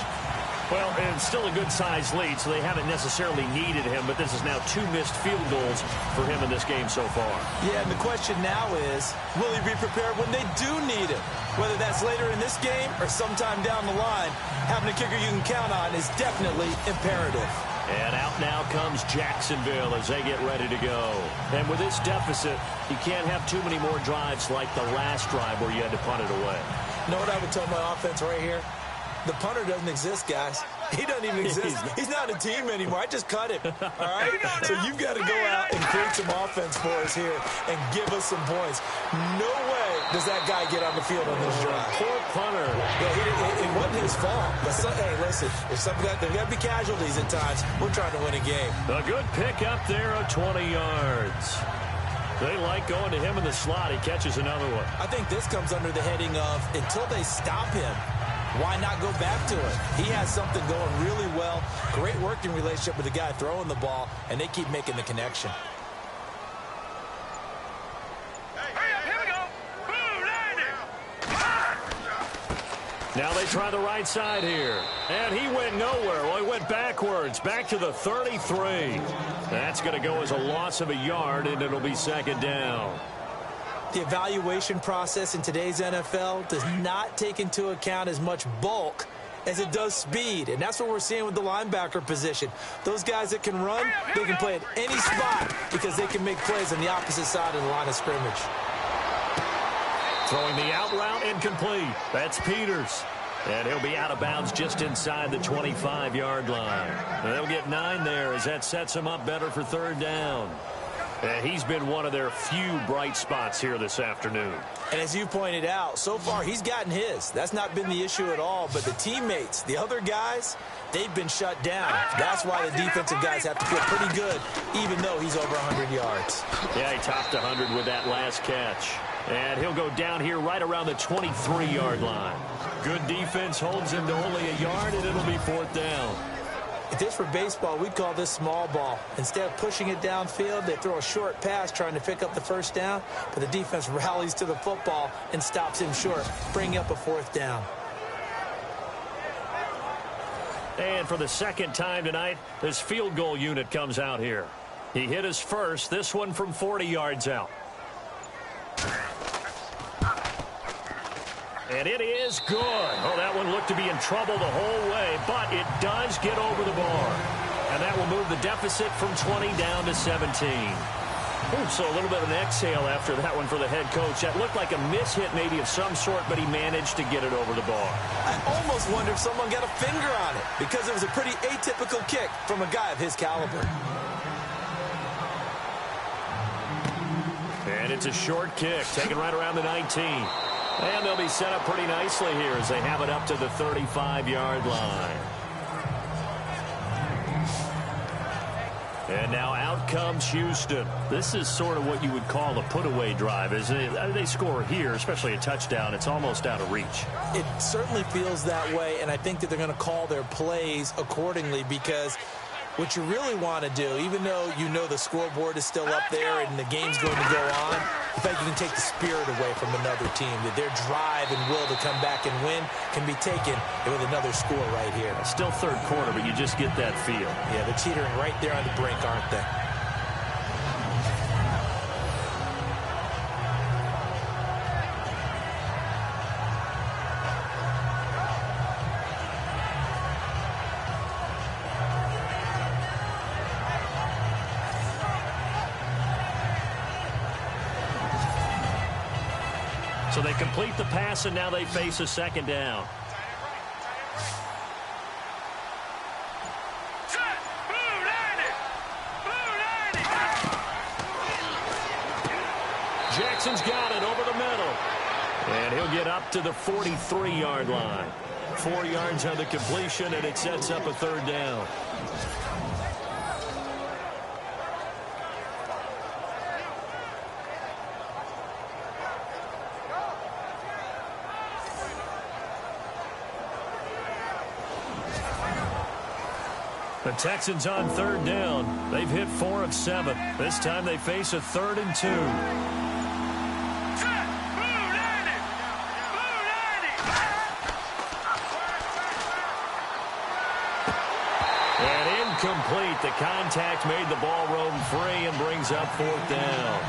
Well, it's still a good-sized lead, so they haven't necessarily needed him, but this is now 2 missed field goals for him in this game so far. Yeah, and the question now is, will he be prepared when they do need him? Whether that's later in this game or sometime down the line, having a kicker you can count on is definitely imperative. And out now comes Jacksonville as they get ready to go. And with this deficit, you can't have too many more drives like the last drive where you had to punt it away. You know what I would tell my offense right here? The punter doesn't exist, guys. He doesn't even exist. He's not a team anymore. I just cut him. All right? So you've got to go out and create some offense for us here and give us some points. No way does that guy get on the field on this drive. Poor punter. Yeah, it wasn't his fault. But hey, listen, if there's got to be casualties at times. We're trying to win a game. A good pick up there of 20 yards. They like going to him in the slot. He catches another one. I think this comes under the heading of until they stop him, why not go back to it? He has something going really well. Great working relationship with the guy throwing the ball, and they keep making the connection. Here we go. Blue line it. Now they try the right side here. And he went nowhere. Well, he went backwards, back to the 33. That's going to go as a loss of a yard, and it'll be second down. The evaluation process in today's NFL does not take into account as much bulk as it does speed. And that's what we're seeing with the linebacker position. Those guys that can run, they can play at any spot because they can make plays on the opposite side of the line of scrimmage. Throwing the out route, incomplete. That's Peters. And he'll be out of bounds just inside the 25-yard line. They'll get 9 there as that sets him up better for third down. And he's been one of their few bright spots here this afternoon. And as you pointed out, so far he's gotten his. That's not been the issue at all. But the teammates, the other guys, they've been shut down. That's why the defensive guys have to feel pretty good, even though he's over 100 yards. Yeah, he topped 100 with that last catch. And he'll go down here right around the 23-yard line. Good defense holds him to only a yard, and it'll be 4th down. If this were baseball, we'd call this small ball. Instead of pushing it downfield, they throw a short pass trying to pick up the 1st down, but the defense rallies to the football and stops him short, bringing up a 4th down. And for the 2nd time tonight, this field goal unit comes out here. He hit his first, this one from 40 yards out. And it is good. Oh, that one looked to be in trouble the whole way, but it does get over the bar. And that will move the deficit from 20 down to 17. Ooh, so a little bit of an exhale after that one for the head coach. That looked like a miss-hit maybe of some sort, but he managed to get it over the bar. I almost wonder if someone got a finger on it because it was a pretty atypical kick from a guy of his caliber. And it's a short kick, taken right around the 19. And they'll be set up pretty nicely here as they have it up to the 35-yard line. And now out comes Houston. This is sort of what you would call a put-away drive, isn't it? They score here, especially a touchdown. It's almost out of reach. It certainly feels that way, and I think that they're going to call their plays accordingly because what you really want to do, even though you know the scoreboard is still up there and the game's going to go on, in fact, you can take the spirit away from another team. That their drive and will to come back and win can be taken with another score right here. Still 3rd quarter, but you just get that feel. Yeah, they're teetering right there on the brink, aren't they? So they complete the pass, and now they face a 2nd down. Jackson's got it over the middle. And he'll get up to the 43-yard line. 4 yards on the completion, and it sets up a 3rd down. The Texans on 3rd down. They've hit 4 of 7. This time they face a 3rd and 2. And incomplete. The contact made the ball roam free and brings up 4th down.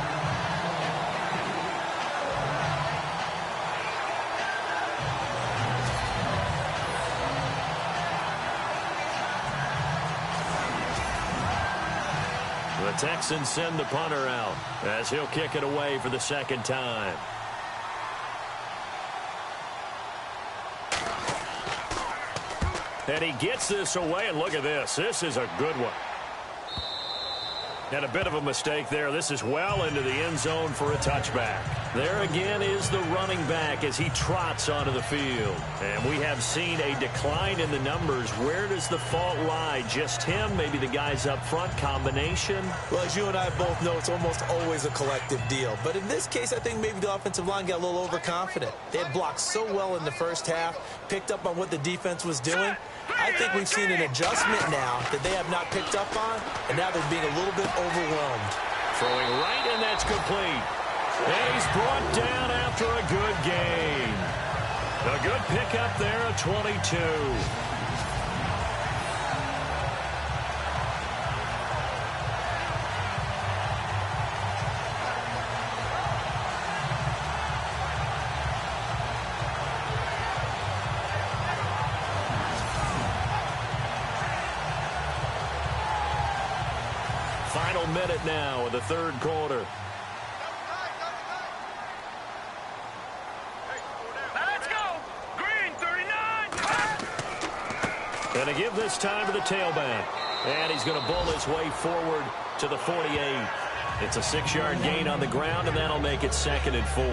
The Texans send the punter out as he'll kick it away for the 2nd time. And he gets this away, and look at this. This is a good one. And a bit of a mistake there. This is well into the end zone for a touchback. There again is the running back as he trots onto the field. And we have seen a decline in the numbers. Where does the fault lie? Just him? Maybe the guys up front? Combination? Well, as you and I both know, it's almost always a collective deal. But in this case, I think maybe the offensive line got a little overconfident. They had blocked so well in the 1st half, picked up on what the defense was doing. I think we've seen an adjustment now that they have not picked up on, and now they're being a little bit overwhelmed. Throwing right, and that's complete. And he's brought down after a good gain. A good pickup there at 22. Final minute now of the 3rd quarter. Let's go! Green 39! And to give this time to the tailback. And he's going to bull his way forward to the 48. It's a 6-yard gain on the ground, and that'll make it 2nd and 4.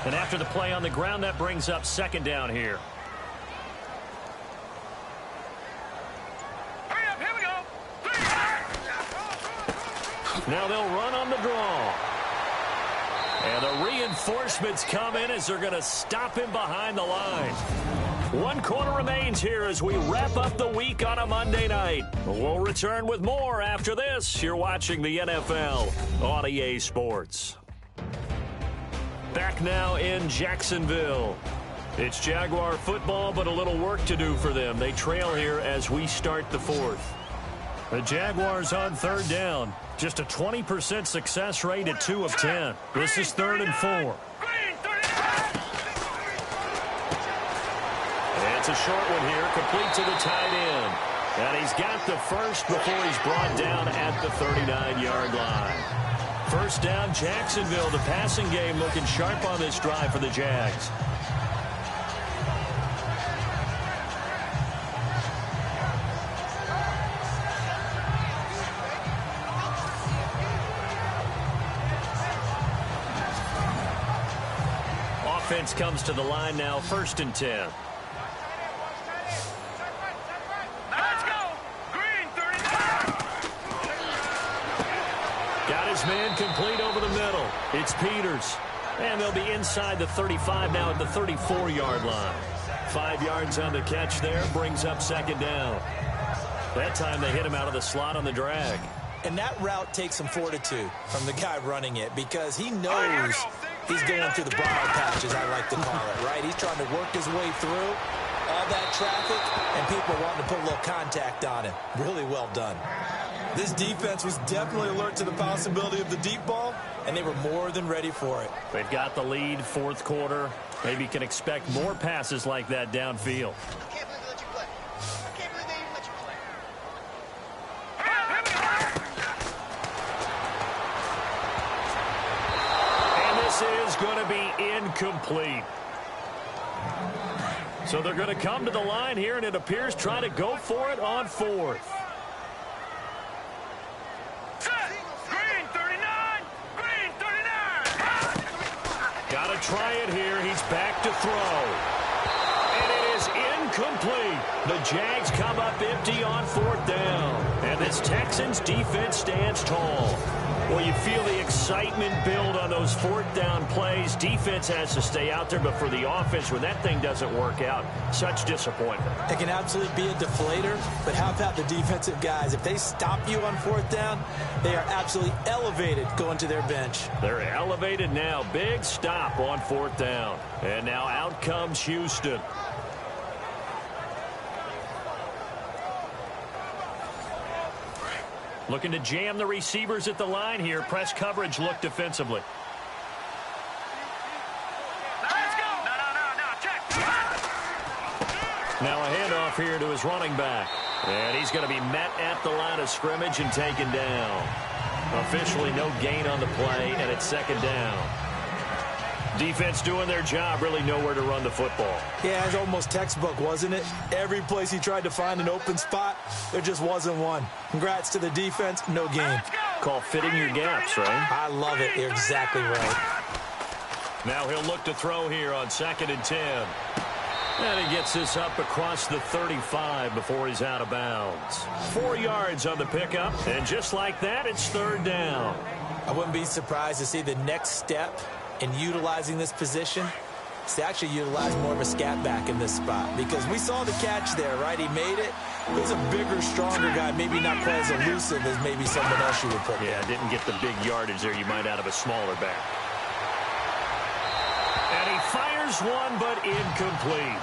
And after the play on the ground, that brings up 2nd down here. Now they'll run on the draw. And the reinforcements come in as they're going to stop him behind the line. 1 quarter remains here as we wrap up the week on a Monday night. We'll return with more after this. You're watching the NFL on EA Sports. Back now in Jacksonville. It's Jaguar football, but a little work to do for them. They trail here as we start the fourth. The Jaguars on third down. Just a 20% success rate at 2 of 10. This is 3rd and 4. It's a short one here, complete to the tight end. And he's got the first before he's brought down at the 39-yard line. First down, Jacksonville. The passing game looking sharp on this drive for the Jags. Offense comes to the line now, 1st and 10. Let's go! Green 39! Got his man complete over the middle. It's Peters. And they'll be inside the 35 now at the 34-yard line. 5 yards on the catch there, brings up 2nd down. That time they hit him out of the slot on the drag. And that route takes some fortitude from the guy running it because he knows he's going through the briar patches, I like to call it, right? He's trying to work his way through all that traffic, and people are wanting to put a little contact on him. Really well done. This defense was definitely alert to the possibility of the deep ball, and they were more than ready for it. They've got the lead, 4th quarter. Maybe can expect more passes like that downfield. Is going to be incomplete. So they're going to come to the line here, and it appears trying to go for it on 4th. Green 39! Green 39! Got to try it here. He's back to throw. And it is incomplete. The Jags come up empty on 4th down. And this Texans defense stands tall. Well, you feel the excitement build on those 4th down plays. Defense has to stay out there, but for the offense, when that thing doesn't work out, such disappointment. It can absolutely be a deflator, but how about the defensive guys? If they stop you on 4th down, they are absolutely elevated going to their bench. They're elevated now. Big stop on 4th down. And now out comes Houston. Looking to jam the receivers at the line here. Press coverage look defensively. Let's go! No, check! Now a handoff here to his running back. And he's going to be met at the line of scrimmage and taken down. Officially no gain on the play, and it's 2nd down. Defense doing their job, really nowhere to run the football. Yeah, it's almost textbook, wasn't it? Every place he tried to find an open spot, there just wasn't one. Congrats to the defense, no gain. Call fitting your gaps, right? I love it. You're exactly right. Now he'll look to throw here on 2nd and 10. And he gets this up across the 35 before he's out of bounds. 4 yards on the pickup, and just like that, it's 3rd down. I wouldn't be surprised to see the next step in utilizing this position is to actually utilize more of a scat back in this spot, because we saw the catch there, right? He made it. He's a bigger, stronger guy, maybe not quite as elusive as maybe someone else you would put. Yeah, didn't get the big yardage there you might out of a smaller back. And he fires one, but incomplete.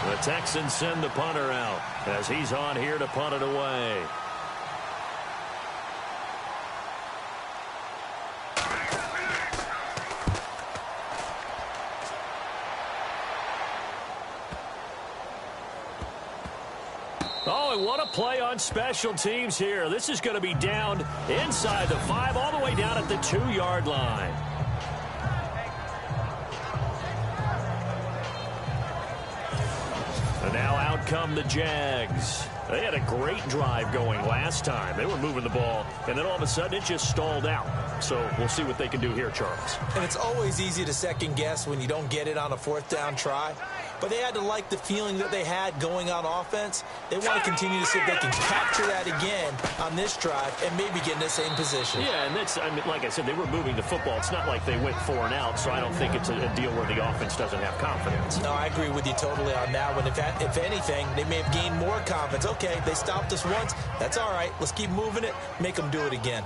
The Texans send the punter out as he's on here to punt it away. Oh, and what a play on special teams here. This is going to be down inside the 5, all the way down at the 2-yard line. And now out come the Jags. They had a great drive going last time. They were moving the ball, and then all of a sudden it just stalled out. So we'll see what they can do here, Charles. And it's always easy to second guess when you don't get it on a 4th down try. but they had to like the feeling that they had going on offense. They want to continue to see if they can capture that again on this drive and maybe get in the same position. Yeah, and that's, I mean, like I said, they were moving the football. It's not like they went 4 and out, so I don't think it's a deal where the offense doesn't have confidence. No, I agree with you totally on that one. If anything, they may have gained more confidence. Okay, they stopped us once. That's all right. Let's keep moving it, make them do it again.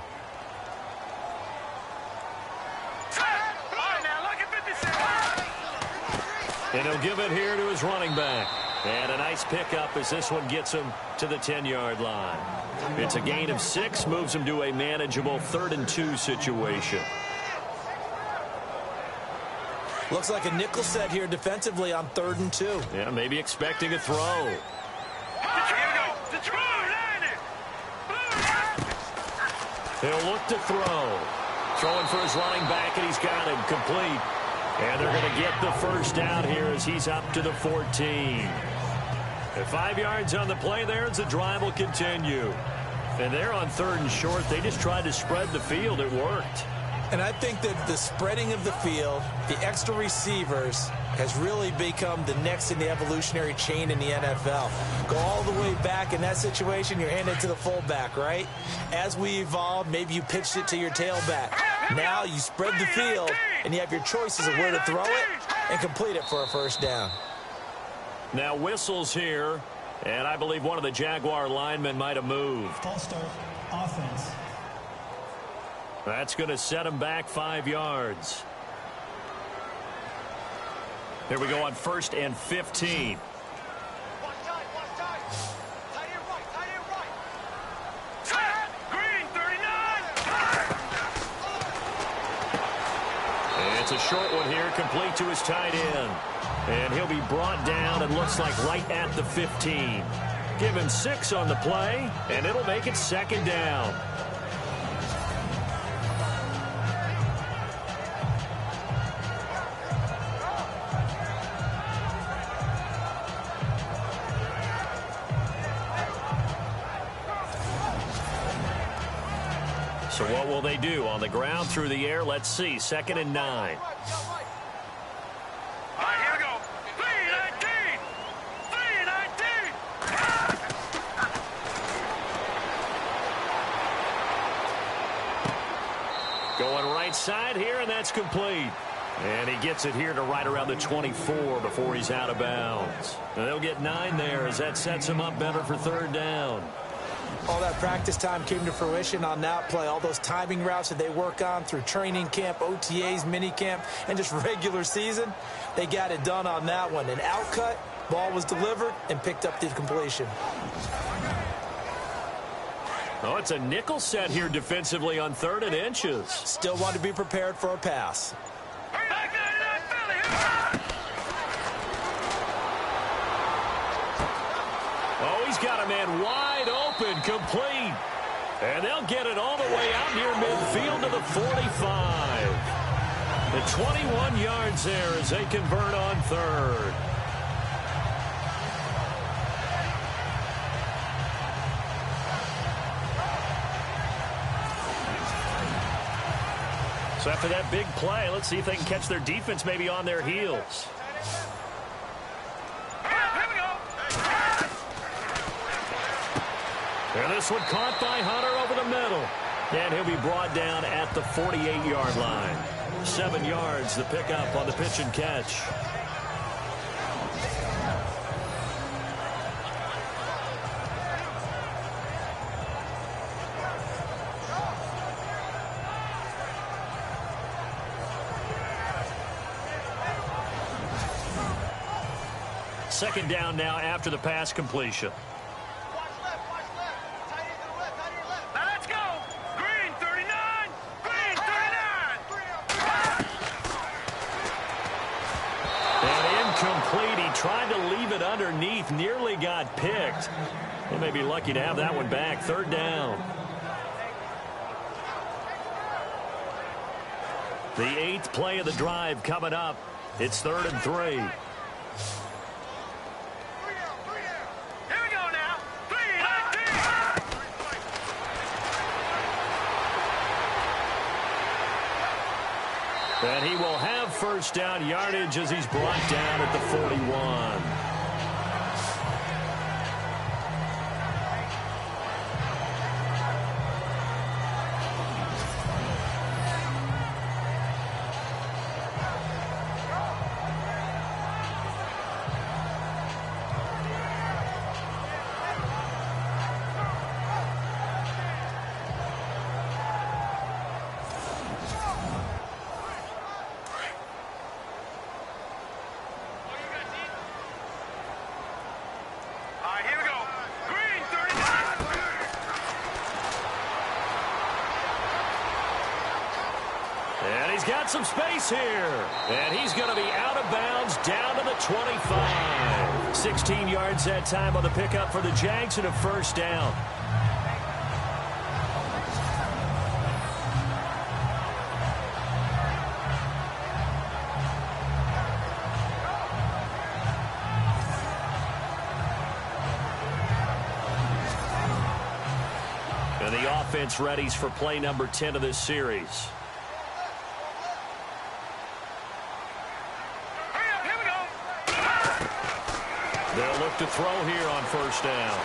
And he'll give it here to his running back. And a nice pickup as this one gets him to the 10-yard line. It's a gain of 6, moves him to a manageable 3rd and 2 situation. Looks like a nickel set here defensively on 3rd and 2. Yeah, maybe expecting a throw. He'll look to throw. Throwing for his running back, and he's got him complete. And they're going to get the first down here as he's up to the 14. And 5 yards on the play there as the drive will continue. And they're on 3rd and short. They just tried to spread the field. It worked. And I think that the spreading of the field, the extra receivers, has really become the next in the evolutionary chain in the NFL. Go all the way back in that situation, you're handed to the fullback, right? As we evolve, maybe you pitched it to your tailback. Now you spread the field, and you have your choices of where to throw it and complete it for a first down. Now whistles here, and I believe one of the Jaguar linemen might have moved. False start, offense. That's going to set him back 5 yards. Here we go on 1st and 15. It's a short one here, complete to his tight end. And he'll be brought down, and looks like right at the 15. Give him 6 on the play, and it'll make it 2nd down. So what will they do? On the ground, through the air? Let's see. 2nd and 9. All right, here we go. 3-19. 3-19. Going right side here, and that's complete. And he gets it here to right around the 24 before he's out of bounds. And they'll get 9 there as that sets him up better for 3rd down. All that practice time came to fruition on that play. All those timing routes that they work on through training camp, OTAs, minicamp, and just regular season, they got it done on that one. An outcut, ball was delivered, and picked up the completion. Oh, it's a nickel set here defensively on 3rd and inches. Still want to be prepared for a pass. Oh, he's got a man wide open, complete. And they'll get it all the way out near midfield to the 45. The 21 yards there as they convert on 3rd. So after that big play, let's see if they can catch their defense maybe on their heels. And this one caught by Hunter over the middle. And he'll be brought down at the 48-yard line. 7 yards the pickup on the pitch and catch. Second down now after the pass completion. Let's go. Green 39. Green 39. And incomplete. He tried to leave it underneath. Nearly got picked. They may be lucky to have that one back. 3rd down. The 8th play of the drive coming up. It's 3rd and 3. And he will have first down yardage as he's brought down at the 41. He's got some space here. And he's going to be out of bounds down to the 25. 16 yards that time on the pickup for the Jags and a first down. And the offense readies for play number 10 of this series. They'll look to throw here on first down.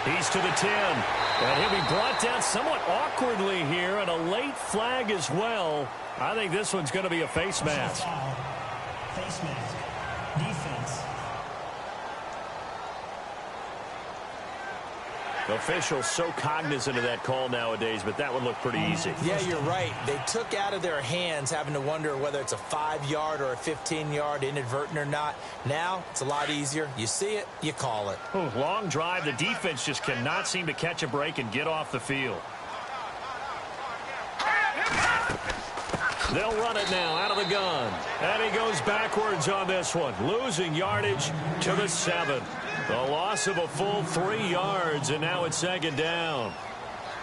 He's to the 10. And he'll be brought down somewhat awkwardly here, and a late flag as well. I think this one's going to be a face mask. Face mask. Defense. Officials so cognizant of that call nowadays, but that would look pretty easy. Yeah, you're right. They took out of their hands having to wonder whether it's a 5-yard or a 15-yard, inadvertent or not. Now, it's a lot easier. You see it, you call it. Ooh, long drive. The defense just cannot seem to catch a break and get off the field. They'll run it now out of the gun. And he goes backwards on this one, losing yardage to the 7. The loss of a full 3 yards, and now it's second down.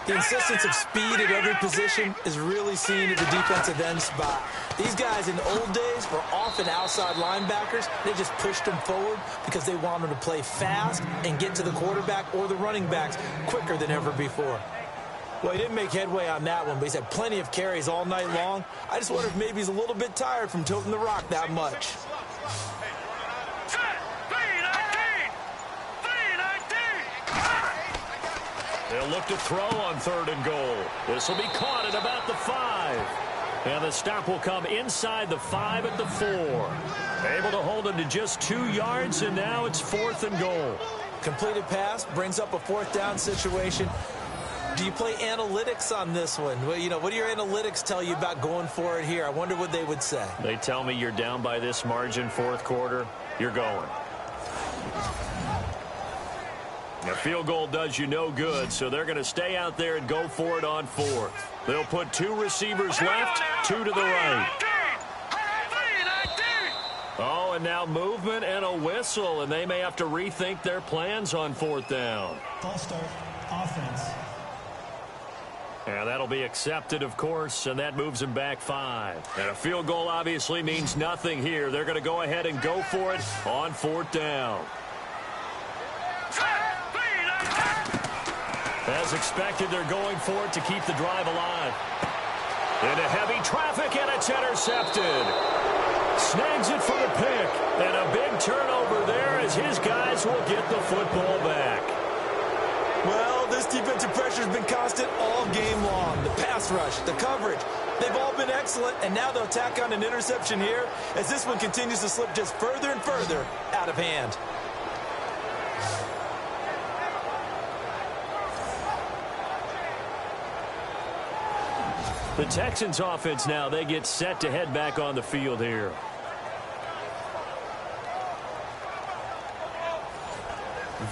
The insistence of speed at every position is really seen at the defensive end spot. These guys in the old days were often outside linebackers. They just pushed them forward because they wanted to play fast and get to the quarterback or the running backs quicker than ever before. Well, he didn't make headway on that one, but he's had plenty of carries all night long. I just wonder if maybe he's a little bit tired from toting the rock that much. They'll look to throw on 3rd and goal. This will be caught at about the 5. And the stop will come inside the 5 at the 4. Able to hold him to just 2 yards, and now it's 4th and goal. Completed pass brings up a 4th down situation. Do you play analytics on this one? Well, you know, what do your analytics tell you about going for it here? I wonder what they would say. They tell me you're down by this margin 4th quarter, you're going. A field goal does you no good, so they're going to stay out there and go for it on 4th. They'll put 2 receivers left, 2 to the right. Oh, and now movement and a whistle, and they may have to rethink their plans on 4th down. False start. Offense. And that'll be accepted, of course, and that moves them back 5. And a field goal obviously means nothing here. They're going to go ahead and go for it on 4th down. As expected, they're going for it to keep the drive alive. Into heavy traffic, and it's intercepted. Snags it for the pick, and a big turnover there as his guys will get the football back. Well, this defensive pressure has been constant all game long. The pass rush, the coverage, they've all been excellent, and now they'll tack on an interception here as this one continues to slip just further and further out of hand. The Texans offense now, they get set to head back on the field here.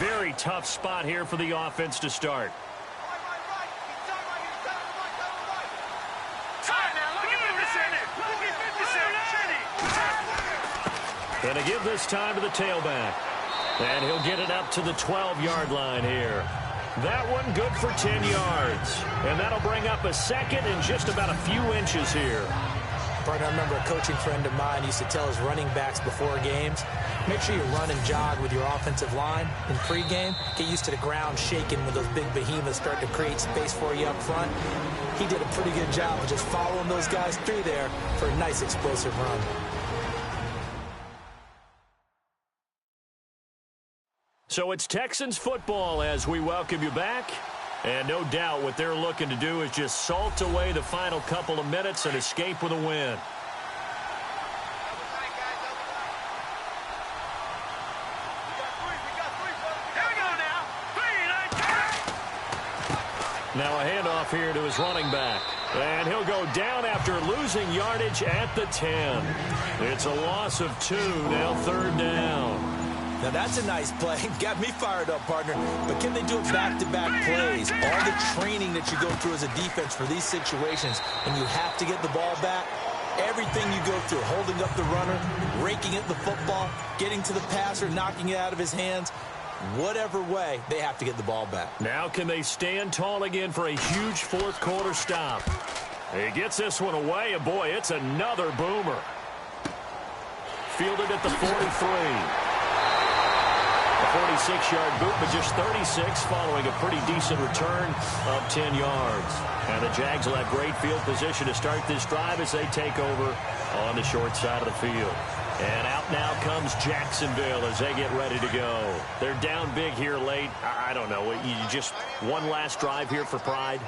Very tough spot here for the offense to start. Going to give this time to the tailback. And he'll get it up to the 12-yard line here. That one good for 10 yards. And that'll bring up a second and just about a few inches here. Partner, I remember a coaching friend of mine used to tell his running backs before games, make sure you run and jog with your offensive line in pregame. Get used to the ground shaking when those big behemoths start to create space for you up front. He did a pretty good job of just following those guys through there for a nice explosive run. So it's Texans football as we welcome you back. And no doubt what they're looking to do is just salt away the final couple of minutes and escape with a win. Now a handoff here to his running back. And he'll go down after losing yardage at the 10. It's a loss of 2, now 3rd down. Now, that's a nice play. Got me fired up, partner. But can they do it back-to-back plays? All the training that you go through as a defense for these situations, and you have to get the ball back, everything you go through, holding up the runner, raking at the football, getting to the passer, knocking it out of his hands, whatever way, they have to get the ball back. Now can they stand tall again for a huge fourth-quarter stop? He gets this one away, and boy, it's another boomer. Fielded at the 43. A 46-yard boot, but just 36 following a pretty decent return of 10 yards. And the Jags will have great field position to start this drive as they take over on the short side of the field. And out now comes Jacksonville as they get ready to go. They're down big here late. I don't know. You just one last drive here for pride?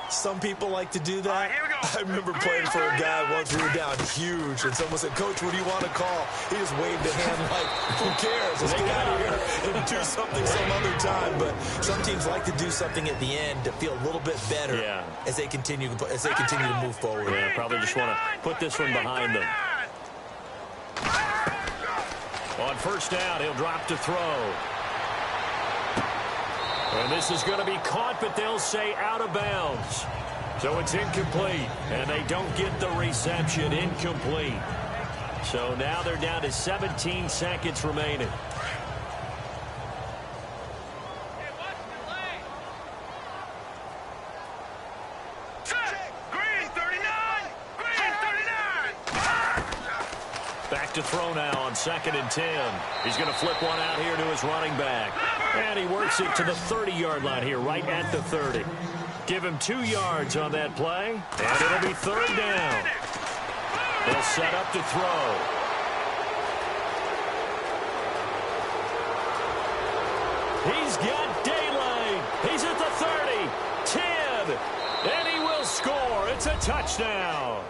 Some people like to do that. I remember playing for a guy once. We were down huge, and someone said, "Coach, what do you want to call?" He just waved a hand like, "Who cares? Let's get out of here and do something some other time." But some teams like to do something at the end to feel a little bit better as they continue to move forward. Yeah, probably just want to put this one behind them. On first down, he'll drop to throw. And this is going to be caught, but they'll say out of bounds. So it's incomplete, and they don't get the reception. Incomplete. So now they're down to 17 seconds remaining. Back to throw now on 2nd and 10. He's going to flip one out here to his running back. And he works it to the 30-yard line here, right at the 30. Give him 2 yards on that play, and it'll be 3rd down. They'll set up to throw. He's got daylight. He's at the 30, 10, and he will score. It's a touchdown.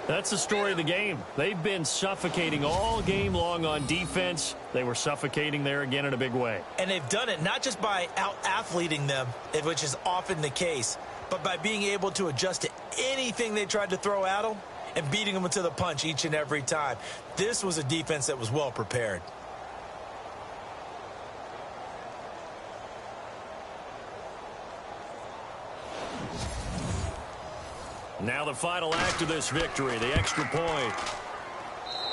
That's the story of the game. They've been suffocating all game long on defense. They were suffocating there again in a big way. And they've done it not just by out-athleting them, which is often the case, but by being able to adjust to anything they tried to throw at them and beating them to the punch each and every time. This was a defense that was well prepared. Now the final act of this victory, the extra point.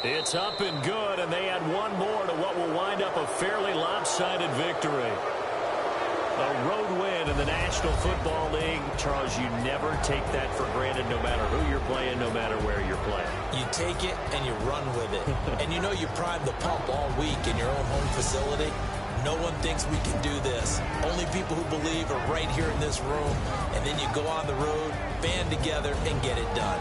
It's up and good, and they add one more to what will wind up a fairly lopsided victory. A road win in the National Football League. Charles, you never take that for granted no matter who you're playing, no matter where you're playing. You take it and you run with it. And you know you prime the pump all week in your own home facility. No one thinks we can do this. Only people who believe are right here in this room. And then you go on the road, band together, and get it done.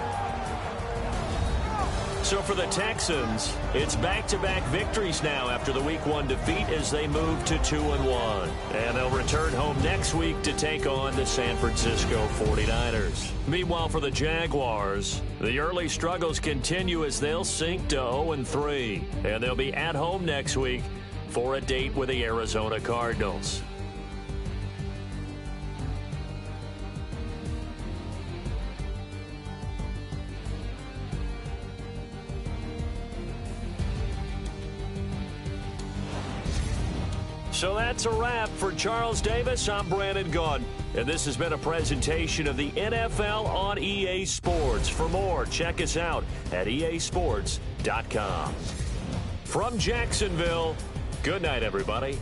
So for the Texans, it's back-to-back victories now after the Week 1 defeat as they move to 2-1. And they'll return home next week to take on the San Francisco 49ers. Meanwhile, for the Jaguars, the early struggles continue as they'll sink to 0-3. And they'll be at home next week for a date with the Arizona Cardinals. So that's a wrap. For Charles Davis, I'm Brandon Gaudin, and this has been a presentation of the NFL on EA Sports. For more, check us out at easports.com. From Jacksonville, good night, everybody.